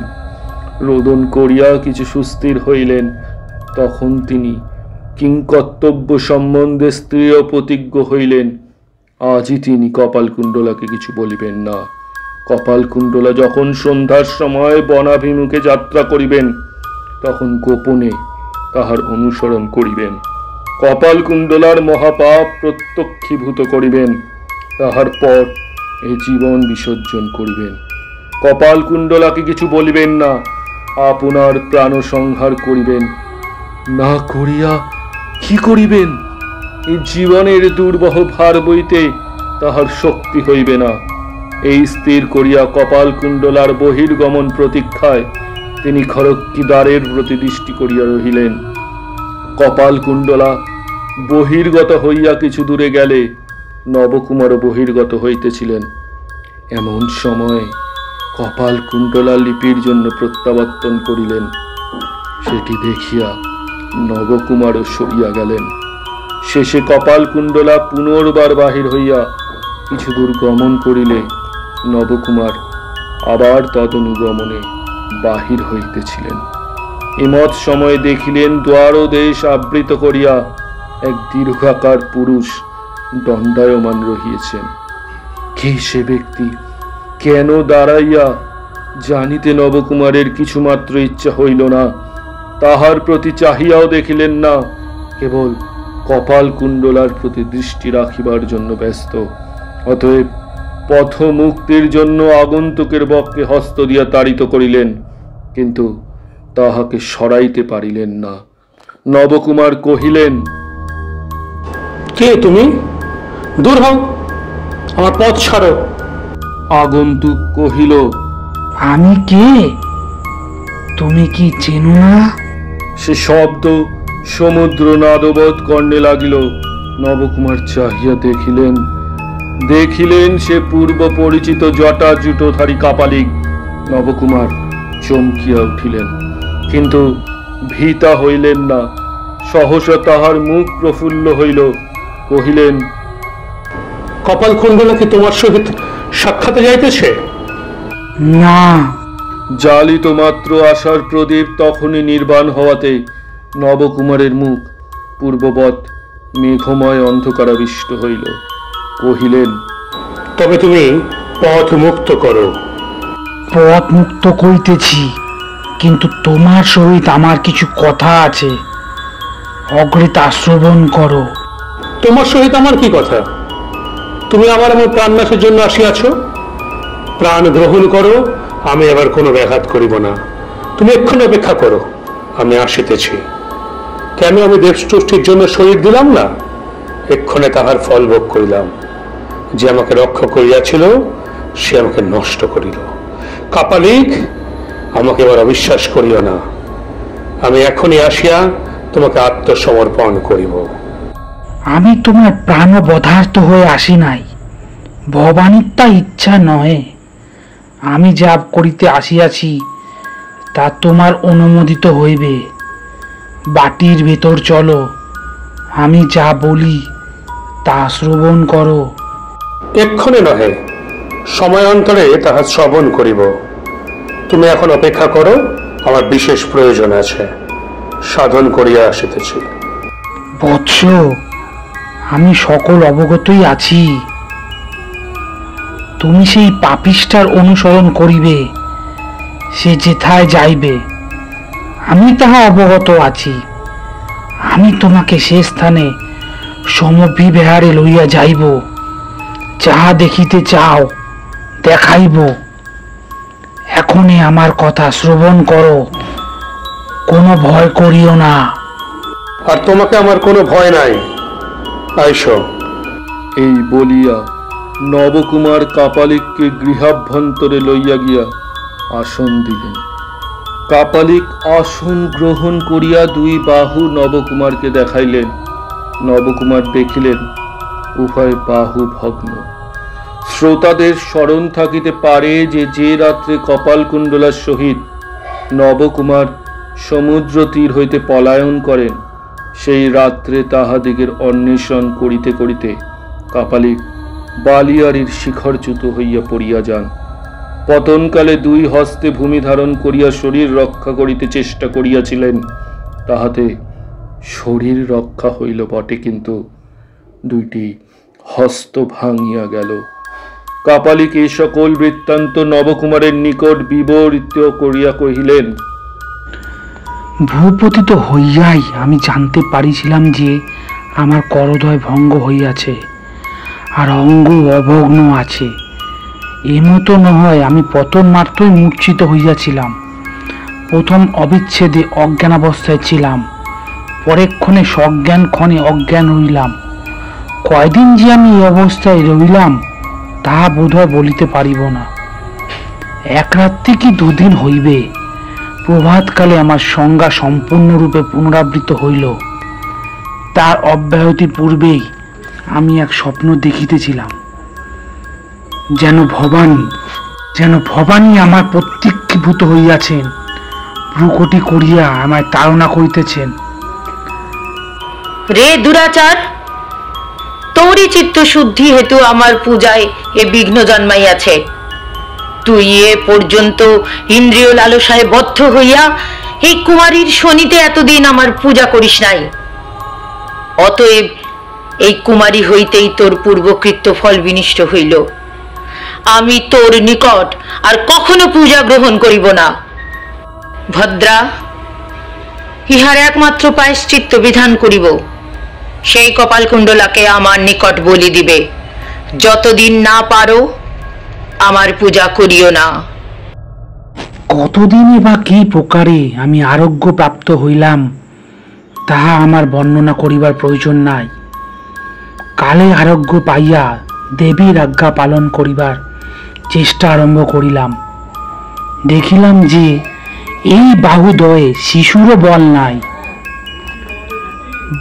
রোদন করিয়া কিছু সুস্থির হইলেন। তখন তিনি কিংকর্তব্য সম্বন্ধে স্থির প্রতিজ্ঞ হইলেন, আজই তিনি কপালকুণ্ডলাকে কিছু বলিবেন না। কপালকুণ্ডলা যখন সন্ধ্যার সময় বনাভিমুখে যাত্রা করিবেন, তখন গোপনে তাহার অনুসরণ করিবেন। কপালকুণ্ডলার মহাপাপ প্রত্যক্ষীভূত করিবেন, তাহার পর এই জীবন বিসর্জন করিবেন। কপালকুণ্ডলাকে কিছু বলিবেন না, আপনার প্রাণ সংহার করিবেন। না করিয়া কি করিবেন? এই জীবনের দুর্বহ ভার বইতে তাহার শক্তি হইবে না। এই স্থির করিয়া কপালকুণ্ডলার বহির্গমন প্রতীক্ষায় তিনি খড়ক্কি দ্বারের প্রতি দৃষ্টি করিয়া রহিলেন। কপালকুণ্ডলা বহির্গত হইয়া কিছু দূরে গেলে নবকুমারও বহির্গত হইতেছিলেন। এমন সময় কপালকুণ্ডলা লিপির জন্য প্রত্যাবর্তন করিলেন। সেটি দেখিয়া নবকুমারও সরিয়া গেলেন। শেষে কপালকুণ্ডলা পুনর্বার বাহির হইয়া কিছু দূর গমন করিলে নবকুমার আবার তদনুগমনে বাহির হইতেছিলেন। এমত সময়ে দেখিলেন দ্বার ও দেশ আবৃত করিয়া এক দীর্ঘাকার পুরুষ দণ্ডায়মান রহিয়েছেন। কে সে ব্যক্তি, কেন দাঁড়াইয়া, জানিতে নবকুমারের কিছুমাত্র ইচ্ছা হইল না। তাহার প্রতি চাহিয়াও দেখিলেন না, কেবল কপালকুণ্ডলার প্রতি দৃষ্টি রাখিবার জন্য ব্যস্ত। অতএব পথ মুক্তির জন্য আগন্তুকের বক্ষে হস্ত দিয়া তাড়িত করিলেন, কিন্তু তাহাকে সরাইতে পারিলেন না। নবকুমার কহিলেন, কে তুমি? দূর হও, আমার পথ ছাড়ো। আগন্তুক কহিল, আমি কে? তুমি কি চেনো না? সে শব্দ সমুদ্র নাদবৎ কর্ণে লাগিল। নবকুমার চাহিয়া দেখিলেন সে পূর্ব পরিচিত জটা জুটোধারী কাপালিক। নবকুমার চমকিয়া উঠিলেন, কিন্তু ভীতা হইলেন না। সহসা তাহার মুখ প্রফুল্ল হইল। কহিলেন, কপালকুণ্ডলা কি তোমার সহিত সাক্ষাতে যাইতেছে? না। জালিত মাত্র আশার প্রদীপ তখনই নির্বাণ হওয়াতে নবকুমারের মুখ পূর্ববৎ মেঘময় অন্ধকারাবিষ্ট হইল। কহিলেন, তবে তুমি পথ মুক্ত করো। পথ মুক্ত করিতেছি, কিন্তু তোমার সহিত আমার কিছু কথা আছে, অগ্রে তা শ্রবণ করো। তোমার সহিত আমার কি কথা? তুমি আমার প্রাণনাশের জন্য আসিয়াছ। প্রাণ গ্রহণ করো, আমি আবার কোনো ব্যাঘাত করিব না। তুমি এক্ষুনি অপেক্ষা করো, আমি আসিতেছি। কেন আমি দেবসৃষ্টির জন্য শরীর দিলাম না? এক্ষণে তাহার ফল ভোগ করিলাম। যে আমাকে রক্ষা করিয়াছিল সে আমাকে নষ্ট করিল। কাপালিক, আমাকে এবার অবিশ্বাস করিও না। আমি এখনই আসিয়া তোমাকে আত্মসমর্পণ করিব। আমি তোমার প্রাণবধার্ত হয়ে আসি নাই, ভবানীর তা ইচ্ছা নহে। আমি যা করিতে আসিয়াছি তা তোমার অনুমোদিত হইবে। বাটির ভেতর চলো, আমি যা বলি তা শ্রবণ করো। এক্ষণে নহে, সময়ান্তরে তাহা শ্রবণ করিব। তুমি এখন অপেক্ষা করো, আমার বিশেষ প্রয়োজন আছে, সাধন করিয়া আসিতেছি। বৎস, আমি সকল অবগতই আছি। তুমি সেই পাপিষ্ঠার অনুসরণ করিবে, সে যেথায় যাইবে, আমি তাহা অবগত আছি। আমি তোমাকে সে স্থানে সমবিহারে লইয়া যাইব, যাহা দেখিতে চাও দেখাইব। এখনই আমার কথা শ্রবণ করো, কোনো ভয় করিও না। আর তোমাকে আমার কোনো ভয় নাই, আইসো। এই বলিয়া নবকুমার কাপালিককে গৃহাভ্যন্তরে লইয়া গিয়া আসন দিলেন। কাপালিক আসন গ্রহণ করিয়া দুই বাহু নবকুমারকে দেখাইলেন। নবকুমার দেখিলেন উভয় বাহু ভগ্ন। শ্রোতাদের স্মরণ থাকিতে পারে যে রাত্রে কপালকুণ্ডলার সহিত নবকুমার সমুদ্র তীর হইতে পলায়ন করেন, সেই রাত্রে তাহাদিগের অন্বেষণ করিতে করিতে কাপালিক বালিয়ারির শিখরচ্যুত হইয়া পড়িয়া যান। পতনকালে দুই হস্তে ভূমি ধারণ করিয়া শরীর রক্ষা করিতে চেষ্টা করিয়াছিলেন, তাহাতে শরীর রক্ষা হইল বটে, কিন্তু দুইটি হস্ত ভাঙিয়া গেল। কাপালিক এই সকল বৃত্তান্ত নবকুমারের নিকট বিবরিত করিয়া কহিলেন, ভূপতিত হইয়াই আমি জানতে পারিছিলাম যে আমার করদয় ভঙ্গ হইয়াছে আর অঙ্গ অভগ্ন আছে। এমতো নয়, আমি পতন মাত্রই মূর্ছিত হইয়াছিলাম। প্রথম অবিচ্ছেদে অজ্ঞানাবস্থায় ছিলাম, পরেক্ষণে সজ্ঞান ক্ষণে অজ্ঞান হইলাম। কয়দিন যে আমি এই অবস্থায় রইলাম তাহা বোধহয় বলিতে পারিব না। এক রাত্রি কি দুদিন হইবে। প্রভাতকালে আমার সংজ্ঞা সম্পূর্ণরূপে পুনরাবৃত হইল। তার অব্যাহতির পূর্বেই আমি এক স্বপ্ন দেখিতেছিলাম, যেন ভবানী আমার প্রত্যক্ষীভূত হইয়াছেন, ভ্রুকুটি করিয়া আমায় তাড়না করিতেছেন। রে দুরাচার, তোরই চিত্ত শুদ্ধি হেতু আমার পূজায় এ বিঘ্ন জন্মাইয়াছে। তুই এ পর্যন্ত ইন্দ্রিয় লালসায় বদ্ধ হইয়া এই কুমারীর শনিতে এতদিন আমার পূজা করিস নাই। অতএব এই কুমারী হইতেই তোর পূর্বকৃত্য ফল বিনিষ্ট হইল। আমি তোর নিকট আর কখনো পূজা গ্রহণ করিব না। ভদ্রা, ইহার একমাত্র প্রায়শ্চিত্ত বিধান করিব। সেই কপালকুণ্ডলাকে আমার নিকট বলি দিবে। যতদিন না পারো আমার পূজা করিও না। কতদিনে বা কি প্রকারে আমি আরোগ্য প্রাপ্ত হইলাম তাহা আমার বর্ণনা করিবার প্রয়োজন নাই। কালে আরোগ্য পাইয়া দেবীর আজ্ঞা পালন করিবার চেষ্টা আরম্ভ করিলাম। দেখিলাম যে এই বাহুদয়ে শিশুরও বল নাই।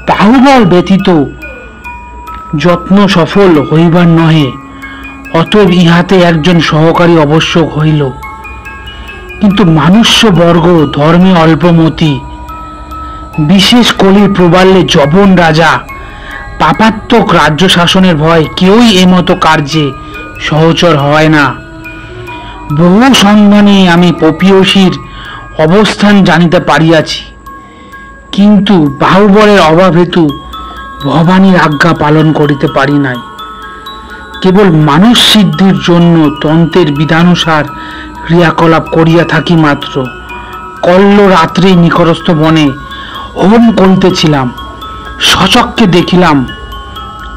বাহুবল ব্যতীত যত্ন সফল হইবার নহে, অতএব ইহাতে একজন সহকারী আবশ্যক হইল। কিন্তু মানুষ্য বর্গ ধর্মে অল্পমতি, বিশেষ কলির প্রবাল্যে জবন রাজা, পাপাত্মক রাজ্য শাসনের ভয় কেউই এমতো কার্যে সহচর হয় না। বহু সন্ধানে আমি পপীয়সীর অবস্থান জানিতে পারিয়াছি, কিন্তু বাহুবলের অভাব হেতু ভবানীর আজ্ঞা পালন করিতে পারি নাই। কেবল মানুষ সিদ্ধির জন্য তন্ত্রের বিধানুসার ক্রিয়াকলাপ করিয়া থাকি মাত্র। কল্ল রাত্রে নিকটস্থ বনে হোম করিতেছিলাম, সচক্ষে দেখিলাম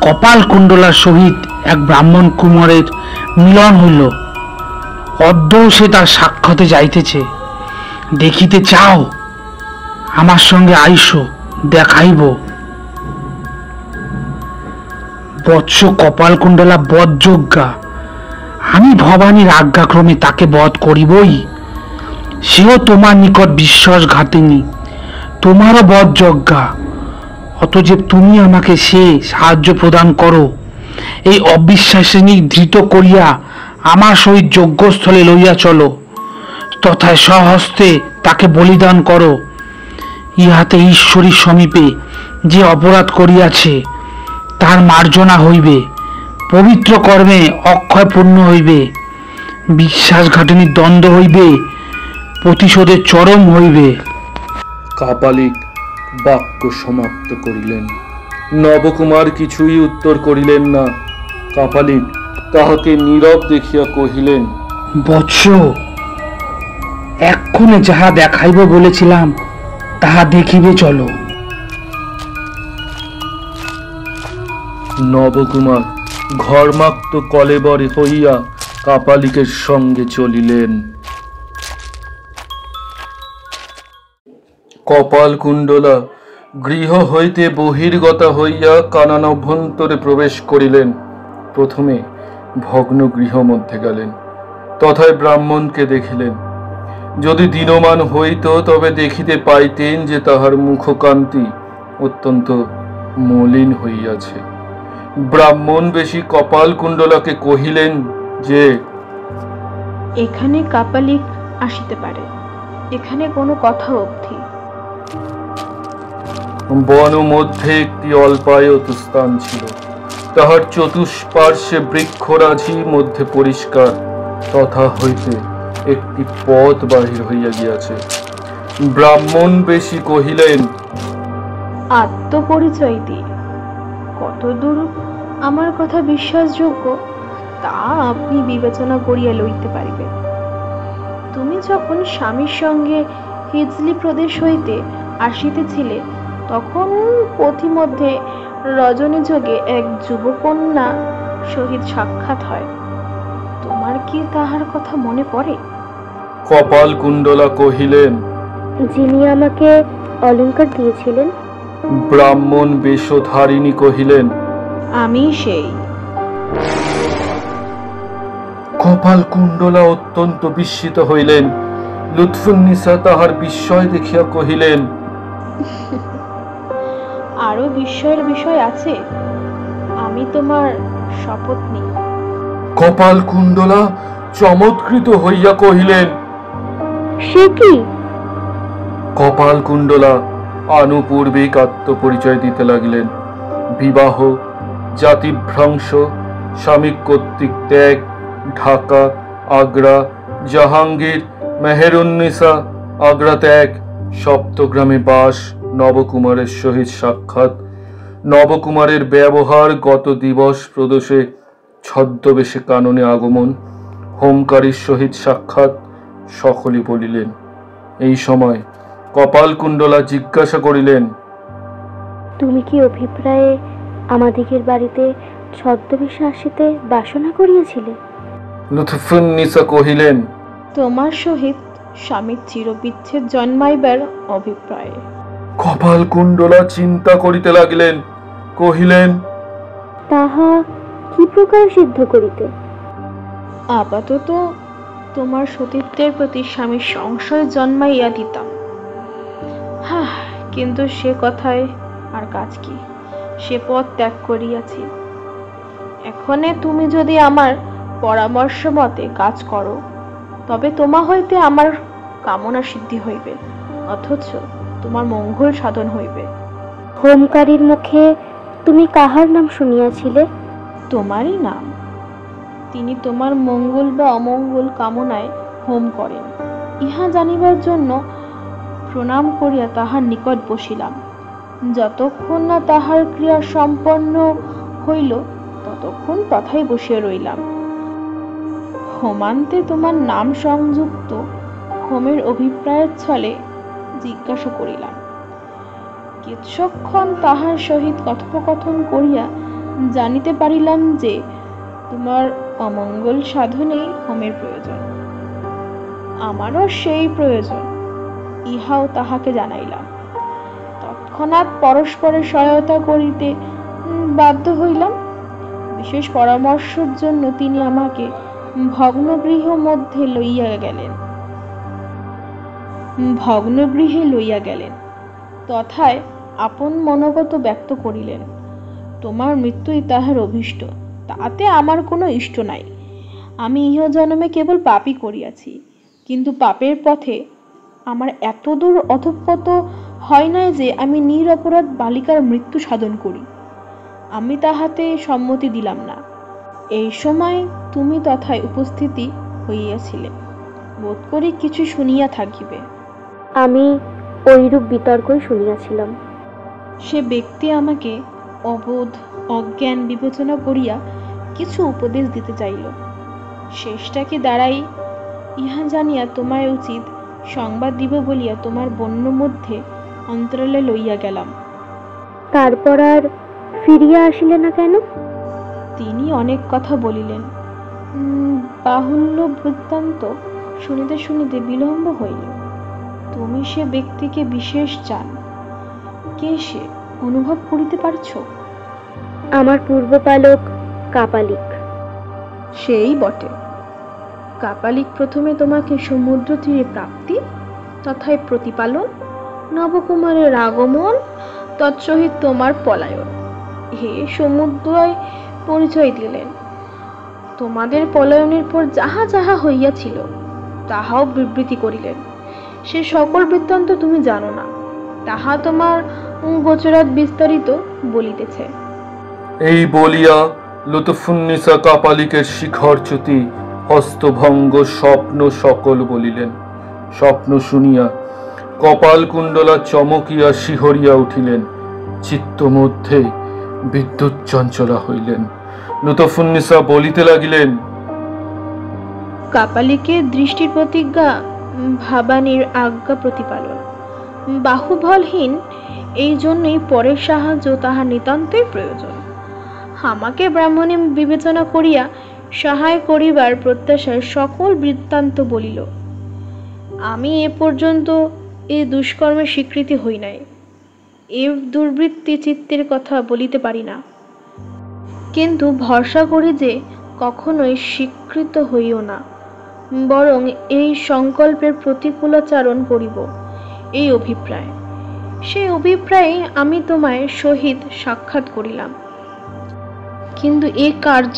কপাল কুণ্ডলার সহিত এক ব্রাহ্মণ কুমারের মিলন হইল। অদ্যও সে তার সাক্ষাতে যাইতেছে। দেখিতে চাও? আমার সঙ্গে আইসো, দেখাইব। বৎস কপাল কুণ্ডলা বধযোগ্যা, আমি ভবানীর আজ্ঞাক্রমে তাকে বধ করিবই। সেও তোমার নিকট বিশ্বাসঘাতিনী, তোমারও বধযোগ্যা। অতএব তুমি আমাকে সে সাহায্য প্রদান করো। এই অবিশ্বাসিনী ধৃত করিয়া আমার সহিত যজ্ঞস্থলে লইয়া চলো, তথায় স্বহস্তে তাকে বলিদান করো। ইহাতে ঈশ্বরীর সমীপে যে অপরাধ করিয়াছে তার মার্জনা হইবে, পবিত্র কর্মে অক্ষয় পূর্ণ হইবে, বিশ্বাসঘাতিনীর দ্বন্দ্ব হইবে, প্রতিশোধের চরম হইবে। কাপালিক বাক্য সমাপ্ত করিলেন। নবকুমার কিছুই উত্তর করিলেন না। কাপালিক তাহাকে নীরব দেখিয়া কহিলেন, বৎস, এক্ষণে যাহা দেখাইব বলেছিলাম তাহা দেখিবে, চলো। নবকুমার ঘর্মাক্ত কলেবরে হইয়া কাপালিকের সঙ্গে চলিলেন। কপাল কুণ্ডলা গৃহ হইতে বহির্গতা হইয়া কানন অভ্যন্তরে প্রবেশ করিলেন। প্রথমে ভগ্ন গৃহ মধ্যে গেলেন, তথায় ব্রাহ্মণকে দেখিলেন। যদি দিনমান হইত তবে দেখিতে পাইতেন যে তাহার মুখকান্তি অত্যন্ত মলিন হইয়াছে। ব্রাহ্মণ বেশি কপাল কুণ্ডলাকে কহিলেন যে, এখানে কাপালিক আসিতে পারে, এখানে কোনো কথা অবধি। বন মধ্যে একটি অল্পায়ত স্থান ছিল, তাহার চতুষ্পার্শ্বে বৃক্ষরাজি মধ্যে পরিষ্কার, তথা হইতে একটি পথ বাহির হইয়া গিয়াছে। ব্রাহ্মণ বেশি কহিলেন, আত্মপরিচয় দিয়ে কতদূর আমার কথা বিশ্বাসযোগ্য তা আপনি বিবেচনা করিয়া লইতে পারিবেন। তুমি যখন স্বামীর সঙ্গে হিজলি প্রদেশ হইতে আসিতেছিলে তখন পথিমধ্যে রজনীযোগে এক যুবকন্যা সহিত সাক্ষাৎ হয়। তোমার কি তাহার কথা মনে পড়ে? কপাল কুণ্ডলা কহিলেন, যিনি আমাকে অলংকার দিয়েছিলেন। ব্রাহ্মণ বেশধারিণী কহিলেন, আমি সেই। কপাল কুণ্ডলা অত্যন্ত বিস্মিত হইলেন। লুৎফুন্নিসা তাহার বিস্ময় দেখিয়া কহিলেন, আরো বিস্ময়ের বিষয় আছে, আমি তোমার শপথ। কপাল কুণ্ডলা চমৎকৃত হইয়া কহিলেন, সে কি? কপাল কুণ্ডলা আনুপূর্বিক আত্মপরিচয় দিতে লাগিলেন। বিবাহ, জাতিভ্রংশ, স্বামী কর্তৃক ত্যাগ, ঢাকা, আগ্রা, জাহাঙ্গীর, মেহেরুন্নিসা, আগ্রা ত্যাগ, সপ্তগ্রামে বাস, নবকুমারের সহিত সাক্ষাৎ, নবকুমারের ব্যবহার, গত দিবস প্রদোষে ছদ্মবেশে কাননে আগমন, হোমকারীর সহিত সাক্ষাৎ, সকলে বলিলেন। এই সময় কপাল কুণ্ডলা জিজ্ঞাসা করিলেন, তুমি কি অভিপ্রায়ে আমাদিগের বাড়িতে ছদ্মবেশে আসিতে বাসনা করিয়াছিলে? লুৎফুন্নিসা কহিলেন, তোমার সহিত স্বামীর চিরবিচ্ছেদ জন্মাইবার অভিপ্রায়ে। কপালকুণ্ডলা চিন্তা করিতে লাগিলেন, কহিলেন, তাহা কি প্রকার সিদ্ধ করিতে? আপাতত তোমার সতীত্বের প্রতি স্বামীর সংশয় জন্মাইয়া দিতাম। কিন্তু সে কথায় আর কাজ কি, সে পথ ত্যাগ করিয়াছি। এখনে তুমি যদি আমার পরামর্শ মতে কাজ করো, তবে তোমা হইতে আমার কামনা সিদ্ধি হইবে, অথচ তোমার মঙ্গল সাধন হইবে। হোমকারীর মুখে তুমি কাহার নাম শুনিয়াছিলে? তোমারই নাম। তিনি তোমার মঙ্গল বা অমঙ্গল কামনায় হোম করেন, ইহা জানিবার জন্য প্রণাম করিয়া তাহার নিকট বসিলাম। যতক্ষণ না তাহার ক্রিয়া সম্পন্ন হইল, ততক্ষণ তথায় বসিয়া রইলাম। হোমান্তে তোমার নাম সংযুক্ত হোমের অভিপ্রায়ের ছলে জিজ্ঞাসা করিলাম। কিছুক্ষণ তাহার সহিত কথোপকথন করিয়া জানিতে পারিলাম যে তোমার অমঙ্গল সাধনেই হোমের প্রয়োজন, আমারও সেই প্রয়োজন, ইহাও তাহাকে জানাইলাম। তৎক্ষণাৎ পরস্পরের সহায়তা করিতে বাধ্য হইলাম। বিশেষ পরামর্শের জন্য তিনি আমাকে ভগ্নগৃহ মধ্যে লইয়া গেলেন। তথায় আপন মনোগত ব্যক্ত করিলেন, তোমার মৃত্যুই তাহার অভীষ্ট, তাতে আমার কোনো ইষ্ট নাই। আমি ইহজন্মে কেবল পাপই করিয়াছি, কিন্তু পাপের পথে আমার এতদূর অধঃপত হয় নাই যে আমি নিরপরাধ বালিকার মৃত্যু সাধন করি। আমি তাহাতে সম্মতি দিলাম না। এই সময় তুমি তথায় উপস্থিতি হইয়াছিলে, বোধ করি কিছু শুনিয়া থাকিবে। আমি ঐরূপ বিতর্কই শুনিয়াছিলাম। সে ব্যক্তি আমাকে অবোধ অজ্ঞান বিবেচনা করিয়া কিছু উপদেশ দিতে চাইল। শেষটা কি দাঁড়াই ইহা জানিয়া তোমায় উচিত সংবাদ দিব বলিয়া তোমার বন্য মধ্যে অন্তরালে লইয়া গেলাম। তারপর আর ফিরিয়া আসিলে না কেন? তিনি অনেক কথা বলিলেন, বাহুল্য বৃত্তান্ত শুনিতে শুনিতে বিলম্ব হইল। তুমি সে ব্যক্তিকে বিশেষ চান, কে সে অনুভব করিতে পারছ? আমার পূর্বপালক কাপালিক। সেই বটে। কাপালিক প্রথমে তোমাকে সমুদ্র তীরে প্রাপ্তি, তথায় প্রতিপালন, নবকুমারের আগমন, তৎসহিত তোমার পলায়ন, হে সমুদ্রয় পরিচয় দিলেন। তোমাদের পলায়নের পর যাহা যাহা হইয়াছিল তাহাও বিবৃতি করিলেন। সে সকল বৃত্তান্ত তুমি জানো না, তাহা তোমার গোচরাৎ বিস্তারিত বলিতেছে। এই বলিয়া লুৎফুন্নিসা কাপালিকের শিখরচ্যুতি, হস্তভঙ্গ, স্বপ্ন সকল বলিলেন। স্বপ্ন শুনিয়া কপালকুণ্ডলা চমকিয়া শিহরিয়া উঠিলেন, চিত্তমধ্যে বিদ্যুৎ চঞ্চলা হইলেন। লুৎফুন্নিসা বলিতে লাগিলেন, কাপালিকের দৃষ্টির প্রতিজ্ঞা ভাবানীর আজ্ঞা প্রতিপালন, বাহুবলহীন, এই জন্যই পরের সাহায্য তাহার নিতান্তই প্রয়োজন। আমাকে ব্রাহ্মণী বিবেচনা করিয়া সহায় করিবার প্রত্যাশায় সকল বৃত্তান্ত বলিল। আমি এ পর্যন্ত এ দুষ্কর্মের স্বীকৃতি হই নাই, এ দুর্বৃত্তি চিত্তের কথা বলিতে পারি না, কিন্তু ভরসা করি যে কখনোই স্বীকৃত হইও না, বরং এই সংকল্পের প্রতিকূলাচারণ করিব, এই অভিপ্রায়। সেই অভিপ্রায়ে আমি তোমায় সহিত সাক্ষাৎ করিলাম, কিন্তু এ কার্য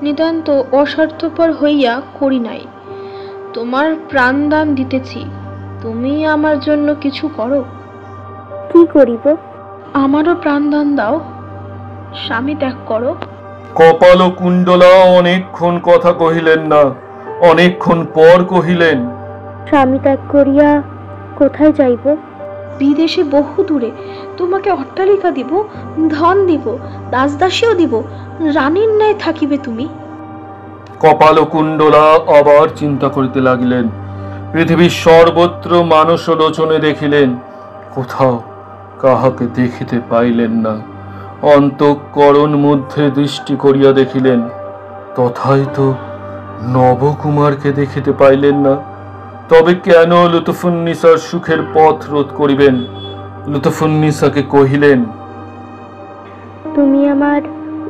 নিতান্ত অস্বার্থপর হইয়া করি নাই। তোমার প্রাণদান দিতেছি, তুমি আমার জন্য কিছু করো। কি করিব? আমারও প্রাণদান দাও, স্বামী ত্যাগ করো। কপালকুণ্ডলা অনেকক্ষণ কথা কহিলেন না, অনেকক্ষণ পর কহিলেন, স্বামী ত্যাগ করিয়া কোথায় যাইব? বিদেশে বহু দূরে। তোমাকে অট্টালিকা দিব, ধন দিব, দাসদাসীও দিব, রানীর ন্যায় থাকিবে তুমি। কপালকুণ্ডলা আবার চিন্তা করিতে লাগিলেন। পৃথিবীর সর্বত্র মানস লোচনে দেখিলেন, কোথাও কাহাকে দেখিতে পাইলেন না। অন্তঃকরণ মধ্যে দৃষ্টি করিয়া দেখিলেন, তথায় তো নবকুমারকে দেখিতে পাইলেন না, তবে কেন লুৎফুন্নিসার সুখের পথ রোধ করিবেন? লুৎফুন্নিসাকে কহিলেন, তুমি আমার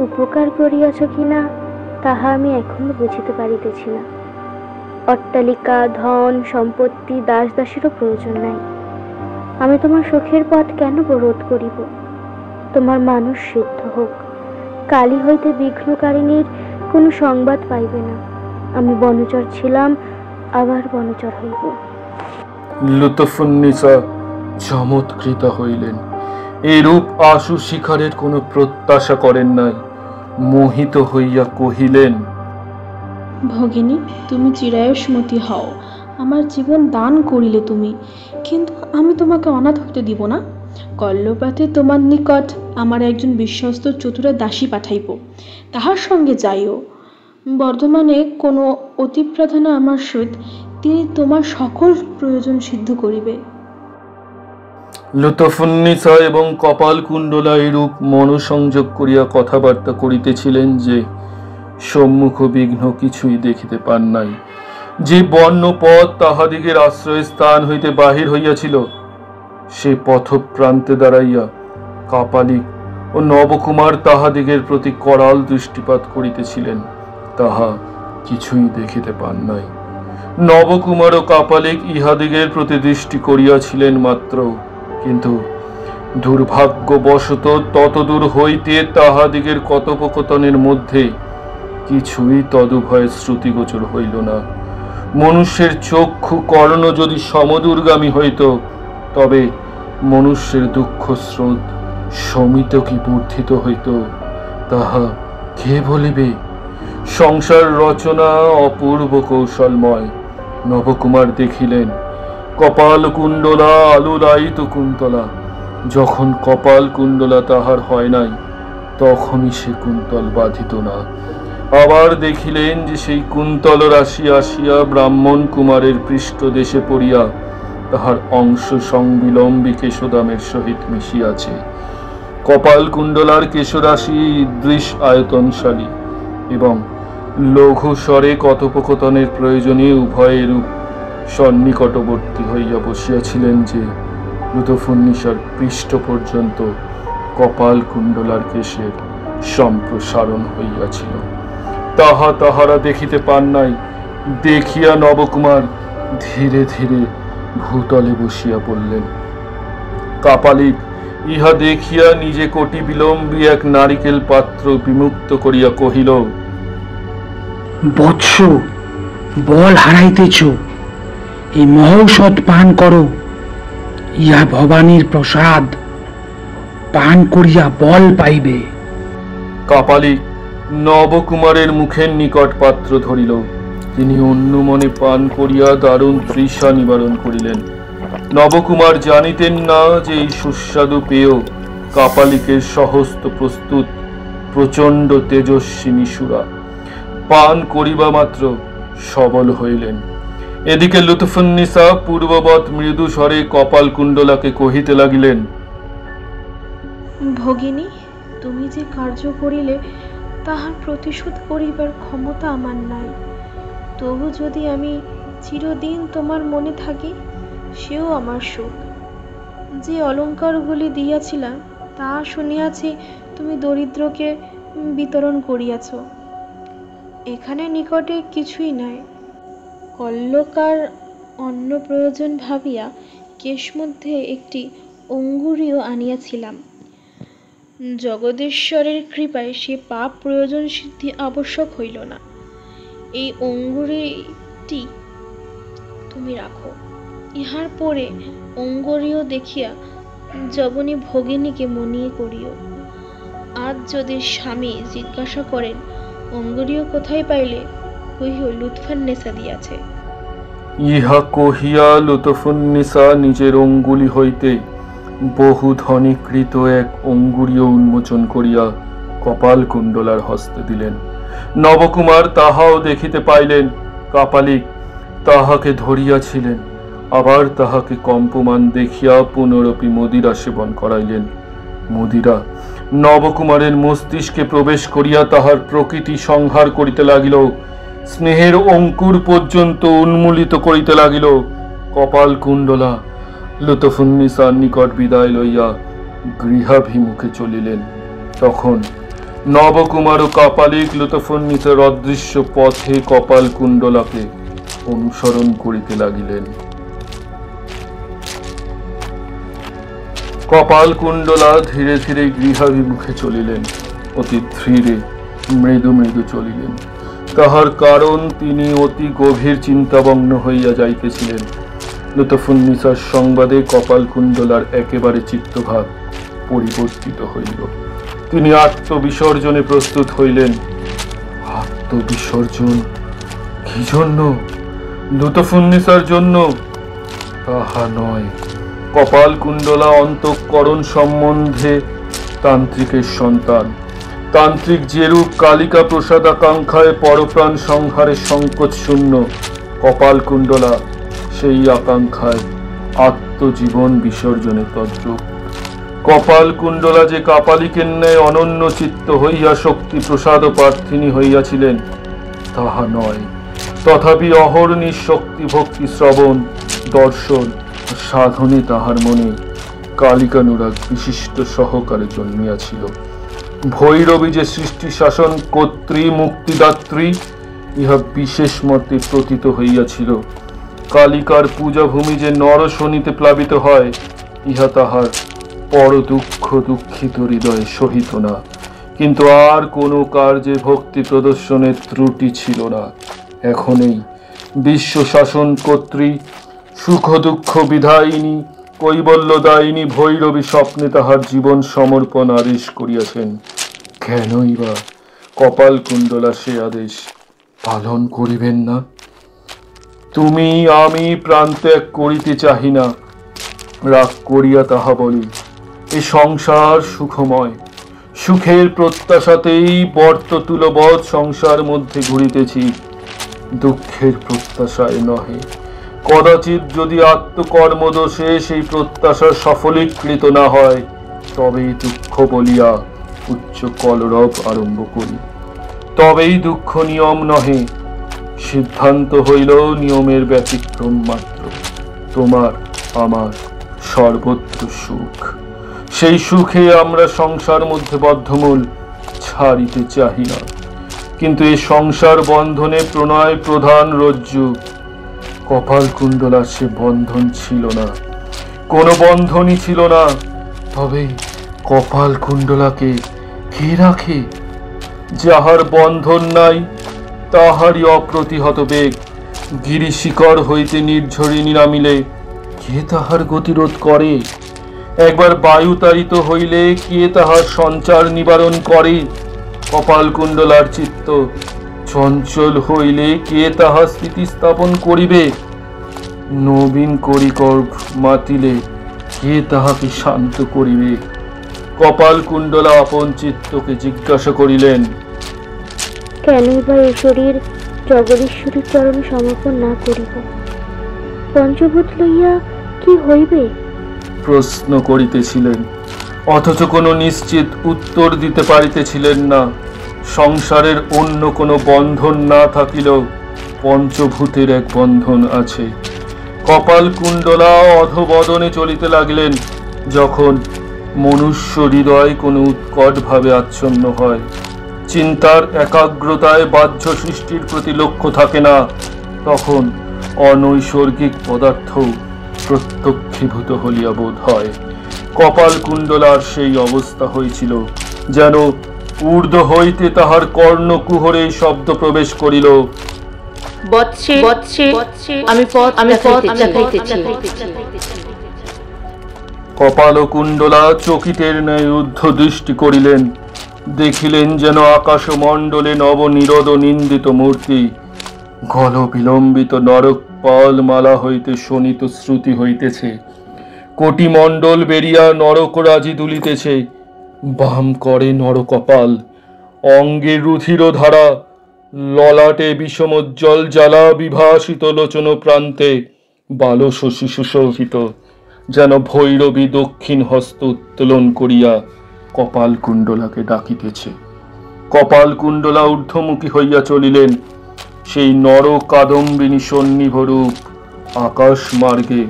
উপকার করিয়াছ কিনা তাহা আমি এখনো বুঝিতে পারিতেছি না। অট্টালিকা, ধন সম্পত্তি, দাস দাসেরও প্রয়োজন নাই। আমি তোমার সুখের পথ কেন রোধ করিব? তোমার মানুষ সিদ্ধ হোক, কালী হইতে বিঘ্নকারিণীর কোনো সংবাদ পাইবে না। আমি বনচর ছিলাম, আবার বনচর হইব। লুৎফুন্নিসা চমৎকৃত হইলেন। এরূপ আশু শিখারের কোনো প্রত্যাশা করেন নাই। মোহিত হইয়া কহিলেন, ভগিনী, তুমি চিরায়ুষ্মতী হও। আমার জীবন দান করিলে তুমি, কিন্তু আমি তোমাকে অনাথ হইতে দিব না। কল্লপাতে তোমার নিকট আমার একজন বিশ্বস্ত চতুরা দাসী পাঠাইব, তাহার সঙ্গে যাইও। বর্ধমানে কোনো অতিপ্রাধান্য আমার সহিত, তিনি তোমার সকল প্রয়োজন সিদ্ধ করিবে। লুৎফুন্নিসা এবং কপালকুণ্ডলা এরূপ মনোসংযোগ করিয়া কথাবার্তা করিতেছিলেন যে সম্মুখ বিঘ্ন কিছুই দেখিতে পান নাই। যে বন্য পথ তাহাদিগের আশ্রয় স্থান হইতে বাহির হইয়াছিল, সে পথপ্রান্তে দাঁড়াইয়া কাপালিক ও নবকুমার তাহাদিগের প্রতি করাল দৃষ্টিপাত করিতেছিলেন, তাহা কিছুই দেখিতে পান নাই। নবকুমার ও কাপালিক ইহাদিগের প্রতি দৃষ্টি করিয়াছিলেন মাত্র, কিন্তু দুর্ভাগ্যবশত ততদূর হইতে তাহাদিগের কথোপকথনের মধ্যে কিছুই তদুভয় শ্রুতিগোচর হইল না। মনুষ্যের চক্ষু কর্ণ যদি সমদূরগামী হইত, তবে মনুষ্যের দুঃখ স্রোত সমিত কি বর্ধিত হইত, তাহা কে বলিবে? সংসার রচনা অপূর্ব কৌশলময়। নবকুমার দেখিলেন কপালকুণ্ডলা আলুলায়িত কুন্তলা। যখন কপালকুণ্ডলা তাহার হয় নাই, তখনই সে কুন্তল বাঁধিত না। আবার দেখিলেন যে সেই কুন্তল রাশি আসিয়া ব্রাহ্মণ কুমারের পৃষ্ঠদেশে পড়িয়া তাহার অংশ সংবিলম্বী কেশদামের সহিত মিশিয়াছে। কপালকুণ্ডলার কেশরাশি দৃশ আয়তনশালী এবং লঘু স্বরে কথোপকথনের প্রয়োজনে উভয়েরূপ সন্নিকটবর্তী হইয়া বসিয়াছিলেন যে লুৎফুন্নিসার পৃষ্ঠ পর্যন্ত কপালকুণ্ডলার কেশের সম্প্রসারণ হইয়াছিল। তাহা তাহারা দেখিতে পান নাই। দেখিয়া নবকুমার ধীরে ধীরে ভূতলে বসিয়া পড়লেন। কাপালিক ইহা দেখিয়া নিজে কোটি বিলম্বী এক নারিকেল পাত্র বিমুক্ত করিয়া কহিল, বৎস, বল হারাইতেছ, এই মহৌষধ পান করো। ইহা ভবানীর প্রসাদ, পান করিয়া বল পাইবে। কাপালিক নবকুমারের মুখের নিকট পাত্র ধরিল। তিনি অন্য মনে পান করিয়া দারুণ তৃষা নিবারণ করিলেন। নবকুমার জানিতেন না যে এই সুস্বাদু পেয় কাপালিকের সহস্ত প্রস্তুত প্রচণ্ড তেজস্বিনী সুরা। পান করিবা মাত্র সবল হইলেন। এদিকে লুৎফুন্নিসা পূর্ববৎ মৃদু স্বরে কপালকুণ্ডলাকে কহিতে লাগিলেন, ভগিনী, তুমি যে কার্য করিলে তাহার প্রতিশোধ করিবার ক্ষমতা আমার নাই। তবু যদি আমি চিরদিন তোমার মনে থাকি, সেও আমার সুখ। যে অলঙ্কারগুলি দিয়াছিলাম তা শুনিয়াছি তুমি দরিদ্রকে বিতরণ করিয়াছ। এখানে নিকটে কিছুই নাই। কল্লকার অন্য প্রয়োজন ভাবিয়া কেশ মধ্যে একটি অঙ্গুরীয় আনিয়াছিলাম। জগদীশ্বরের কৃপায় সে পাপ প্রয়োজন সিদ্ধি আবশ্যক হইল না। এই অঙ্গুরীটি তুমি রাখো। ইহার পরে অঙ্গুরীয় দেখিয়া যবনী ভগিনীকে মনিয়ে করিও। আজ যদি স্বামী জিজ্ঞাসা করেন অঙ্গুরীয় কোথায় পাইলে, কহিও লুৎফুন্নিসা দিয়াছে। ইহা কহিয়া লুৎফুন্নিসা নিজের অঙ্গুলি হইতে বহু ধনীকৃত এক অঙ্গুরীয় উন্মোচন করিয়া কপালকুণ্ডলার হস্তে দিলেন। নবকুমার তাহাও দেখিতে পাইলেন। কাপালিক তাহাকে ধরিয়াছিলেন, আবার তাহাকে কম্পমান দেখিয়া পুনরপি মদিরা সেবন করাইলেন। মদিরা নবকুমারের মস্তিষ্কে প্রবেশ করিয়া তাহার প্রকৃতি সংহার করিতে লাগিল। স্নেহের অঙ্কুর পর্যন্ত উন্মূলিত করিতে লাগিল। কপালকুণ্ডলা লুৎফুন্নিসার নিকট বিদায় লইয়া গৃহাভিমুখে চলিলেন। তখন নবকুমার ও কাপালিক লুৎফুন্নিসার অদৃশ্য পথে কপালকুণ্ডলাকে অনুসরণ করিতে লাগিলেন। কপালকুণ্ডলা ধীরে ধীরে গৃহাভিমুখে চলিলেন, অতি ধীরে মৃদু মৃদু চলিলেন। তাহার কারণ তিনি অতি গভীর চিন্তামগ্ন হইয়া যাইতেছিলেন। লুৎফুন্নিসার সংবাদে কপালকুণ্ডলার একেবারে চিত্তভাব পরিবর্তিত হইল। তিনি আত্মবিসর্জনে প্রস্তুত হইলেন। আত্মবিসর্জন কি জন্য? লুৎফুন্নিসার জন্য? তাহা নয়। কপালকুণ্ডলা অন্তঃকরণ সম্বন্ধে তান্ত্রিকের সন্তান। তান্ত্রিক যেরূপ কালিকা প্রসাদাকাঙ্ক্ষায় পরপ্রাণ সংহারের সংকোচ শূন্য, কপালকুণ্ডলা সেই আকাঙ্ক্ষায় আত্মজীবন বিসর্জনে তদ্রূপ। কপালকুণ্ডলা যে কাপালিকের ন্যায় অনন্য চিত্ত হইয়া শক্তি প্রসাদ প্রার্থিনী হইয়াছিলেন তাহা নয়। তথাপি অহর্নিশ শক্তি ভক্তি শ্রবণ দর্শন সাধনে তাহার মনে কালিকানুরাগ বিশিষ্ট সহকারে জন্মিয়াছিল। ভৈরবী যে সৃষ্টি শাসন কর্ত্রী মুক্তিদাত্রী, ইহা বিশেষ মতে প্রতীত হইয়াছিল। কালিকার পূজাভূমি যে নরশনিতে প্লাবিত হয়, ইহা তাহার পর দুঃখ দুঃখিত হৃদয়ে সহিত না। কিন্তু আর কোনো কার্যে ভক্তি প্রদর্শনের ত্রুটি ছিল না। এখনই বিশ্ব শাসন কর্ত্রী সুখ দুঃখ বিধায়িনী কৈবল্যদায়িনী ভৈরবী স্বপ্নে তাহার জীবন সমর্পণ আদেশ করিয়াছেন। কেনই বা কপালকুণ্ডলা সে আদেশ পালন করিবেন না? তুমি আমি প্রাণত্যাগ করিতে চাহি না, রাগ করিয়া তাহা বলি। এ সংসার সুখময়, সুখের প্রত্যাশাতেই বর্ততুলবৎ সংসার মধ্যে ঘুরিতেছি, দুঃখের প্রত্যাশায় নহে। কদাচিৎ যদি আত্মকর্মদোষে সেই প্রত্যাশা সফলীকৃত না হয়, তবেই দুঃখ বলিয়া উচ্চ কলরব আরম্ভ করি। তবেই দুঃখ নিয়ম নহে, সিদ্ধান্ত হইল নিয়মের ব্যতিক্রম মাত্র। তোমার আমার সর্বত্র সুখ, সেই সুখে আমরা সংসার মধ্যে বদ্ধমূল ছাড়িতে চাহি না। কিন্তু এই সংসার বন্ধনে প্রণয় প্রধান রজ্জু। কপালকুণ্ডলার সে বন্ধন ছিল না, কোনো বন্ধনই ছিল না। তবে কপালকুণ্ডলাকে কে রাখে? যাহার বন্ধন নাই তাহারই অপ্রতিহত বেগ। গিরিশিখর হইতে নির্ঝরিণী নামিলে কে তাহার গতিরোধ করে? একবার বায়ু তাড়িত হইলে কে তাহার সঞ্চার নিবারণ করে? কপালকুণ্ডলার চিত্ত চঞ্চল হইলে কে তাহা স্থিতিস্থাপন করিবে? নবীন করিকর্ভ মাতিলে কে তাহাকে শান্ত করিবে? কপালকুণ্ডলা আপন চিত্তকে জিজ্ঞাসা করিলেন, কেনই বা এ শরীর জগদীশ্বরীর চরণে সমর্পণ না করিব? পঞ্চভূত লইয়া কি হইবে? প্রশ্ন করিতেছিলেন, অথচ কোনো নিশ্চিত উত্তর দিতে পারিতেছিলেন না। সংসারের অন্য কোনো বন্ধন না থাকিলেও পঞ্চভূতের এক বন্ধন আছে। কপালকুণ্ডলা অধবদনে চলিতে লাগিলেন। যখন মনুষ্য হৃদয় কোনো উৎকট ভাবে আচ্ছন্ন হয়, চিন্তার একাগ্রতায় বাহ্য সৃষ্টির প্রতি লক্ষ্য থাকে না, তখন অনৈসর্গিক পদার্থ প্রত্যক্ষীভূত হলিয়া বোধ হয়। কপালকুণ্ডলার সেই অবস্থা হয়েছিল, যেন ঊর্ধ্ব হইতে তাহার কর্ণকুহরে শব্দ প্রবেশ করিল, বৎসে বৎসে আমি পথ চাখাইতেছি। কপালকুণ্ডলা চকিতের ন্যায় ঊর্ধ্ব দৃষ্টি করিলেন। দেখিলেন যেন আকাশমণ্ডলে নবনিরোধ নিন্দিত মূর্তি। গল বিলম্বিত নরক পাল মালা হইতে শোনিত শ্রুতি হইতেছে। কোটিমণ্ডল বেরিয়া নরকরাজি দুলিতেছে। বাম করে নরকপাল, অঙ্গে রুধির ধারা, ললাটে বিষমোজ্জ্বল জ্বালা, বিভাসিত লোচন প্রান্তে বালশশী সুশোভিত, যেন ভৈরবী দক্ষিণ হস্ত উত্তোলন করিয়া কপালকুণ্ডলাকে ডাকিতেছে। কপালকুণ্ডলা ঊর্ধ্বমুখী হইয়া চলিলেন। সেই নর কাদম্বিনী সন্নিভ রূপ আকাশ মার্গে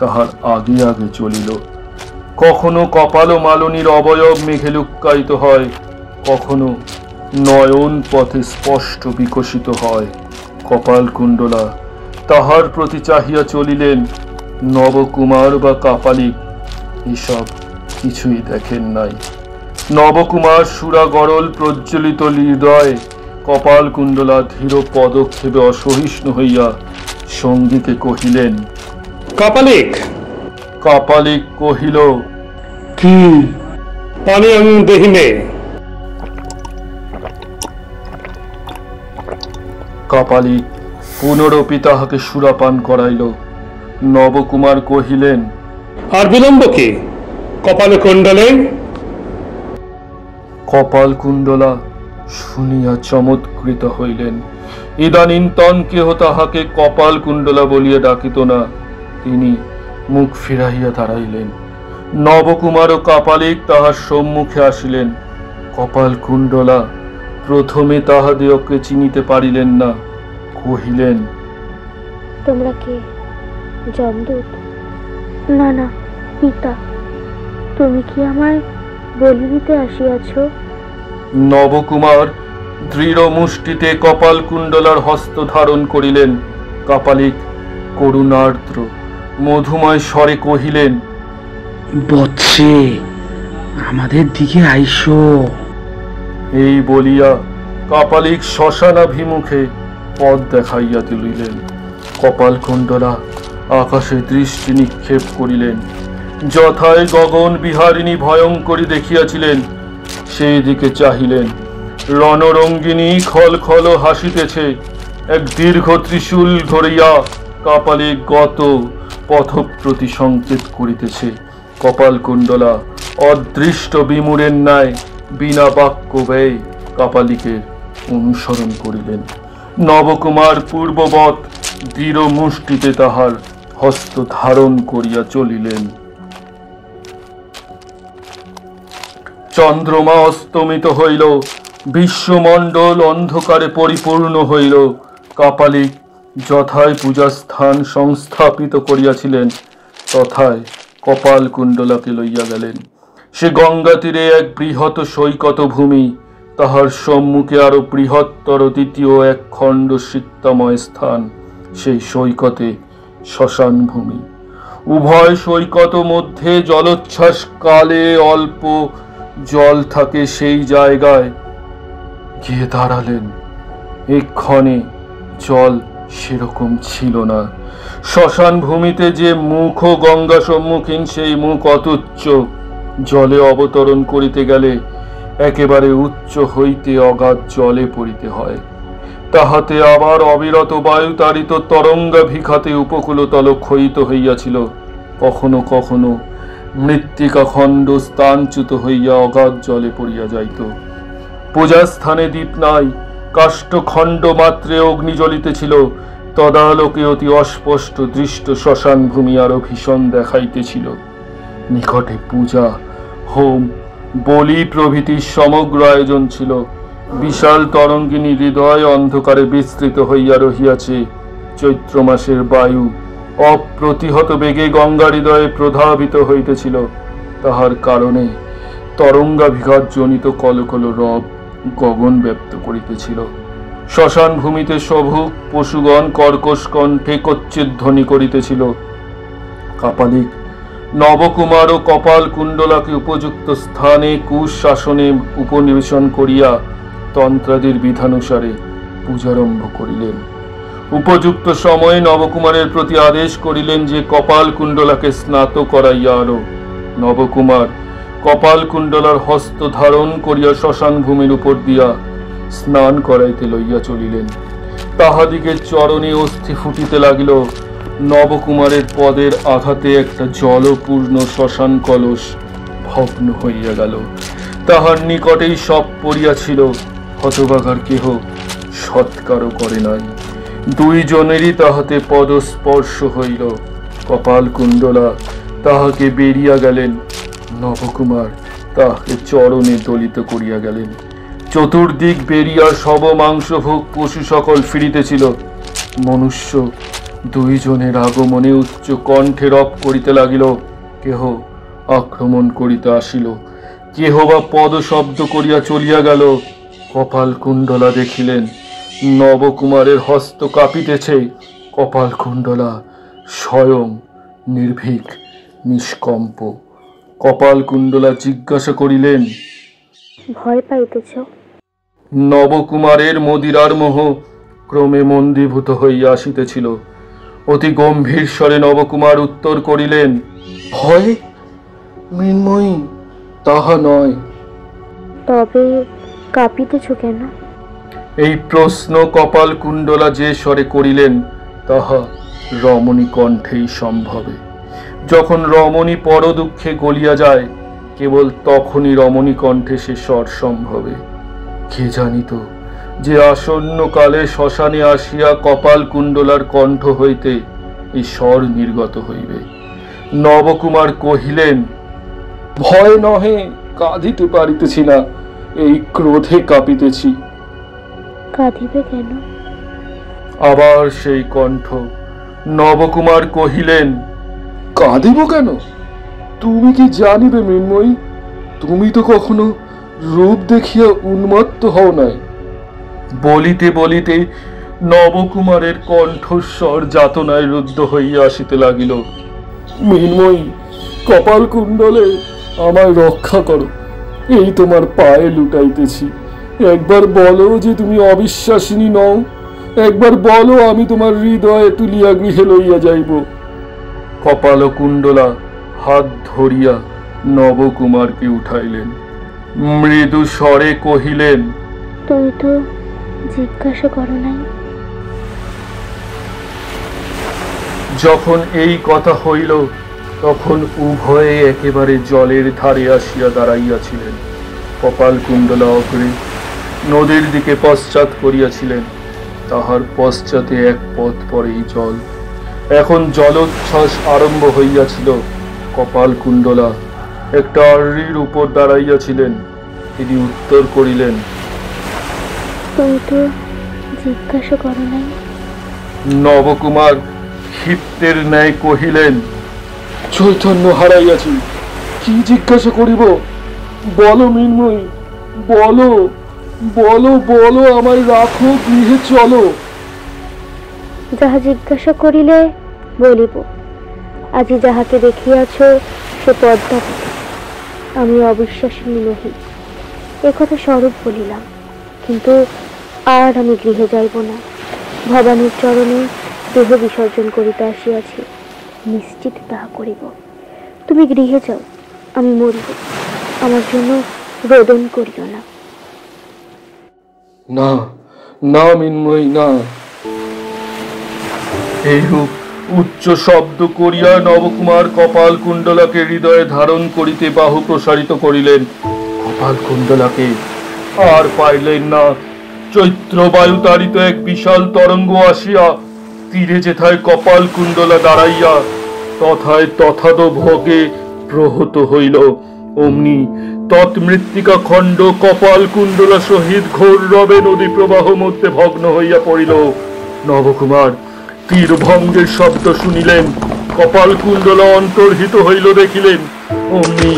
তাহার আগে আগে চলিল। কখনো কপাল মালনীর অবয়ব মেঘে লুক্কায়িত হয়, কখনো নয়ন পথে স্পষ্ট বিকশিত হয়। কপালকুণ্ডলা তাহার প্রতি চাহিয়া চলিলেন। নবকুমার বা কাপালিক এসব কিছুই দেখেন নাই। নবকুমার সুরা গরল প্রজ্বলিত হৃদয়, কপালকুণ্ডলা ধীর পদক্ষেপে অসহিষ্ণু হইয়া সঙ্গীকে কহিলেন, কাপালিক। কাপালিক কহিল, কি? পানীয়ং দেহিমে। কাপালিক পুনরপি তাহাকে সুরাপান করাইল। নবকুমার কহিলেন, আর বিলম্ব কি? কপালকুণ্ডলে। কপালকুণ্ডলা শুনিয়া চমৎকৃত হইলেন। ইদানীন্তন কেহ তাহাকে কপালকুণ্ডলা বলিয়া ডাকিত না। তিনি মুখ ফিরাইয়া দাঁড়াইলেন। নবকুমার ও কাপালিক তাহার সম্মুখে আসিলেন। কপালকুণ্ডলা প্রথমে তাহাদিওকে চিনিতে পারিলেন না। কহিলেন, তোমরা কে? যমদূত? না না, পিতা। তুমি কি আমায় বলি দিতে আসিয়াছ? নবকুমার দৃঢ় মুষ্টিতে কপালকুণ্ডলার হস্ত ধারণ করিলেন। কাপালিক করুণার্দ্র মধুময় স্বরে কহিলেন, বৎসে, আমাদের দিকে আইসো। এই বলিয়া কাপালিক শ্মশানাভিমুখে পথ দেখাইয়া তুলিলেন। কপালকুণ্ডলা আকাশে দৃষ্টি নিক্ষেপ করিলেন। যথায় গগন বিহারিণী ভয়ঙ্করী দেখিয়াছিলেন, সেই দিকে চাহিলেন। রণরঙ্গিনী খলখল হাসিতেছে। এক দীর্ঘ ত্রিশূল ধরিয়া কাপালিক গত পথপ্রতি সংকেত করিতেছে। কপালকুণ্ডলা অদৃষ্ট বিমূঢ়ের ন্যায় বিনা বাক্য ব্যয় কাপালিকের অনুসরণ করিলেন। নবকুমার পূর্ববৎ দৃঢ় মুষ্টিতে তাহার হস্ত ধারণ করিয়া চলিলেন। চন্দ্রমা অস্তমিত হইল, বিশ্বমণ্ডল অন্ধকারে পরিপূর্ণ হইল। কাপালিক যথায় পূজাস্থান সংস্থাপিত করিয়াছিলেন, তথায় কপালকুণ্ডলাকে লইয়া গেলেন। সে গঙ্গা তীরে এক বৃহৎ সৈকত ভূমি, তাহার সম্মুখে আরো বৃহত্তর দ্বিতীয় এক খণ্ড সিক্তাময় স্থান। সেই সৈকতে শ্মশান ভূমি। উভয় সৈকত মধ্যে জলোচ্ছ্বাস কালে অল্প জল থাকে। সেই জায়গায় গিয়ে দাঁড়ালেন। এক্ষণে জল সেরকম ছিল না। শ্মশান ভূমিতে যে মুখ গঙ্গা সম্মুখীন, সেই মুখ অতুচ্চ। জলে অবতরণ করিতে গেলে একেবারে উচ্চ হইতে অগাধ জলে পড়িতে হয়। তাহাতে আবার অবিরত বায়ু তাড়িত তরঙ্গাভিঘাতে উপকূলতল ক্ষয়িত হইয়াছিল। কখনো কখনো মৃত্তিকা খণ্ড স্থানচ্যুত হইয়া অগাধ জলে পড়িয়া যাইত। পূজাস্থানে দীপ নাই, কাষ্ঠখণ্ড মাত্রে অগ্নি জ্বলিতেছিল। তদালোকে অতি অস্পষ্ট দৃষ্ট শ্মশান ভূমি আরো ভীষণ দেখাইতেছিল। নিকটে পূজা, হোম, বলি প্রভৃতির সমগ্র আয়োজন ছিল। বিশাল তরঙ্গিনী হৃদয় অন্ধকারে বিস্তৃত হইয়া রহিয়াছে। চৈত্র মাসের বায়ু অপ্রতিহত বেগে গঙ্গা হৃদয়ে প্রধাবিত হইতেছিল। তাহার কারণে তরঙ্গাভিঘাত জনিত কলকল রব গগন ব্যপ্ত করিতেছিল। শ্মশান ভূমিতে সভুক পশুগণ কর্কশ কণ্ঠে কচ্ছিৎ ধ্বনি করিতেছিল। কাপালিক নবকুমার ও কপালকুণ্ডলাকে উপযুক্ত স্থানে কুশাসনে উপনিবেশন করিয়া তন্ত্রাদির বিধানুসারে পূজারম্ভ করিলেন। উপযুক্ত সময়ে নবকুমারের প্রতি আদেশ করিলেন যে কপালকুণ্ডলাকে স্নাত করাইয়া আনো। নবকুমার কপালকুণ্ডলার হস্ত ধারণ করিয়া শ্মশান ভূমির উপর দিয়া স্নান করাইতে লইয়া চলিলেন। তাহাদিগের চরণে অস্থি ফুটিতে লাগিল। নবকুমারের পদের আঘাতে একটা জলপূর্ণ শ্মশান কলস ভগ্ন হইয়া গেল। তাহার নিকটেই সব পড়িয়াছিল। হতভাগার কেহ সৎকারও করে নাই। দুইজনেরই তাহাতে পদস্পর্শ হইল। কপালকুণ্ডলা তাহাকে বেরিয়া গেলেন। নবকুমার তাহাকে চরণে দলিত করিয়া গেলেন। চতুর্দিক বেরিয়া সব মাংসভোগ পশু সকল ফিরিতেছিল। মনুষ্য দুইজনের আগমনে উচ্চ কণ্ঠে রব করিতে লাগিল। কেহ আক্রমণ করিতে আসিল, কেহ বা পদ শব্দ করিয়া চলিয়া গেল। কপালকুণ্ডলা দেখিলেন নবকুমারের হস্ত কাঁপিতেছে। কপালকুণ্ডলা স্বয়ং নির্ভীক, নিষ্কম্প। কপালকুণ্ডলা জিজ্ঞাসা করিলেন, ভয় পাইতেছ? নবকুমারের মদিরার মোহ ক্রমে মন্দীভূত হইয়া আসিতেছিল। অতি গম্ভীর স্বরে নবকুমার উত্তর করিলেন, ভয় মৃন্ময়ী, তাহা নয়। তবে কাঁপিতেছ কেন? এই প্রশ্ন কপালকুণ্ডলা যে স্বরে করিলেন তাহা রমণী কণ্ঠেই সম্ভবে। যখন রমণী পর দুঃখে গলিয়া যায়, কেবল তখনই রমণী কণ্ঠে সে স্বর সম্ভবে। কে জানিত যে আসন্ন কালে শ্মশানে আসিয়া কপালকুণ্ডলার কণ্ঠ হইতে এই স্বর নির্গত হইবে। নবকুমার কহিলেন, ভয় নহে, কাঁদিতে পারিতেছি না, এই ক্রোধে কাঁপিতেছি। কাঁদিবে কেন? আবার সেই কণ্ঠ। নবকুমার কহিলেন, কাঁদিব কেন? তুমি কি জানিবে মৃন্ময়ী? তুমি তো কখনো রূপ দেখিয়া উন্মত্ত হও নাই। বলিতে বলিতে নবকুমারের কণ্ঠস্বর যাতনায় রুদ্ধ হইয়া আসিতে লাগিল। মৃন্ময়ী, কপালকুণ্ডলে আমায় রক্ষা করো, এই তোমার পায়ে লুটাইতেছি। একবার বলো যে তুমি অবিশ্বাসিনী নও, একবার বলো আমি তোমার হৃদয়ে তুলিয়া গৃহে লইয়া যাইব। কপালকুণ্ডলা হাত ধরিয়া নবকুমারকে উঠাইলেন। মৃদু স্বরে কহিলেন, তুমি তো জিজ্ঞাসা করো নাই। যখন এই কথা হইল তখন উভয়ে একেবারে জলের ধারে আসিয়া দাঁড়াইয়াছিলেন। কপালকুণ্ডলা অগ্রে, নদীর দিকে পশ্চাৎ করিয়াছিলেন। তাহার পশ্চাতে এক পথ পরেই জল। এখন জলোচ্ছ্বাস আরম্ভ হইয়াছিল। কপালকুণ্ডলা একটা আড়ির উপর দাঁড়াইয়াছিলেন। তিনি উত্তর করিলেন, তুমি তো জিজ্ঞাসা করো নাই। নবকুমার ক্ষিপ্তের ন্যায় কহিলেন, চৈতন্য হারাইয়াছি, কি জিজ্ঞাসা করিব? বলো মৃন্ময়ী, বলো বলো বলো, আমায় রাখো, গৃহে চলো। যাহা জিজ্ঞাসা করিলে বলিব। আজি যাহাকে দেখিয়াছ সে পদ্মাবতী, আমি অবিশ্বাসিনী নহি, একথা স্বরূপ বলিলাম। কিন্তু আর আমি গৃহে যাইব না। ভবানীর চরণে দেহ বিসর্জন করিতে আসিয়াছি, নিশ্চিত তাহা করিব। তুমি গৃহে যাও, আমি মরিব, আমার জন্য রোদন করিও না। না না মৃন্ময়ী, না। এইরূপ উচ্চ শব্দ করিয়া নবকুমার কপালকুণ্ডলাকে হৃদয়ে ধারণ করিতে বাহু প্রসারিত করিলেন। কপালকুণ্ডলাকে আর পাইলেন না। চৈত্র বায়ু তাড়িত এক বিশাল তরঙ্গ আসিয়া তীরে যেথায় কপালকুণ্ডলা দাঁড়াইয়া তথায় তথাদ ভোগে প্রহত হইল। অমনি তৎমৃত্তিকা খণ্ড কপালকুণ্ডলা সহিত ঘোর রবে নদী প্রবাহ মধ্যে ভগ্ন হইয়া পড়িল। নবকুমার তীর ভঙ্গের শব্দ শুনিলেন। কপালকুণ্ডলা অন্তর্হিত হইল দেখিলেন। অমনি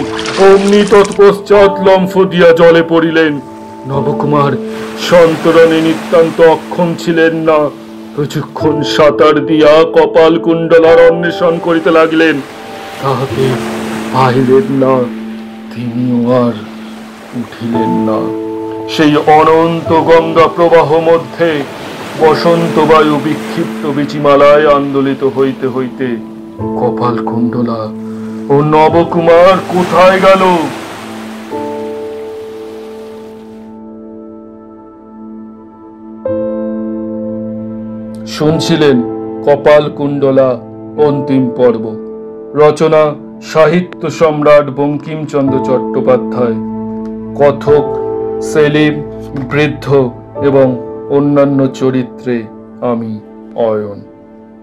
অমনি তৎপশ্চাৎ লম্ফ দিয়া জলে পড়িলেন। নবকুমার সন্তরণে নিতান্ত অক্ষম ছিলেন না। কিছুক্ষণ সাঁতার দিয়া কপালকুণ্ডলার অন্বেষণ করিতে লাগিলেন। তাহাকে পাইলেন না, তিনিও আর উঠিলেন না। সেই অনন্ত গঙ্গা প্রবাহ মধ্যে বসন্ত বায়ু বিক্ষিপ্ত বীচিমালায় আন্দোলিত হইতে হইতে কপালকুণ্ডলা ও নবকুমার কোথায় গেল? শুনছিলেন কপালকুণ্ডলা অন্তিম পর্ব। রচনা সাহিত্য সম্রাট বঙ্কিমচন্দ্র চট্টোপাধ্যায়। কথক সেলিম, বৃদ্ধ এবং অন্যান্য চরিত্রে আমি অয়ন।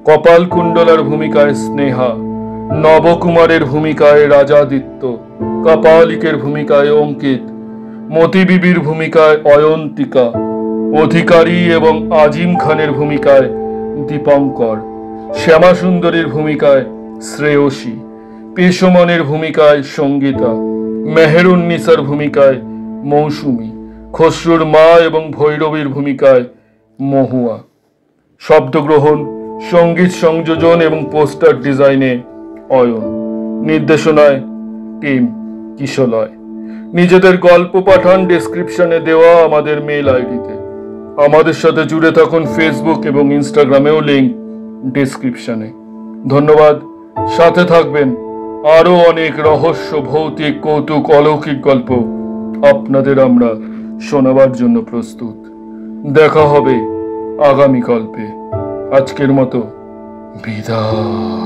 কপালকুণ্ডলার ভূমিকায় স্নেহা, নবকুমারের ভূমিকায় রাজাদিত্য, কপালিকের ভূমিকায় অঙ্কিত, মতি বিবির ভূমিকায় অয়ন্তিকা, অধিকারী এবং আজিম খানের ভূমিকায় দীপঙ্কর, শ্যামা সুন্দরীর ভূমিকায় শ্রেয়সী, পেশমনের ভূমিকায় সঙ্গীতা, মেহেরুন্নিসার ভূমিকায় মৌসুমী, খসরুর মা এবং ভৈরবীর ভূমিকায় মহুয়া। শব্দগ্রহণ, সঙ্গীত সংযোজন এবং পোস্টার ডিজাইনে অয়ন। নির্দেশনায় টিম কিশলয়। নিজেদের গল্প পাঠান ডেসক্রিপশনে দেওয়া আমাদের মেল আইডিতে। আমাদের সাথে জুড়ে থাকুন ফেসবুক এবং ইনস্টাগ্রামেও, লিঙ্ক ডেসক্রিপশনে। ধন্যবাদ। সাথে থাকবেন। আরো অনেক রহস্য, ভৌতিক, কৌতুক, অলৌকিক গল্প আপনাদের আমরা শোনাবার জন্য প্রস্তুত। দেখা হবে আগামী গল্পে। আজকের মতো বিদায়।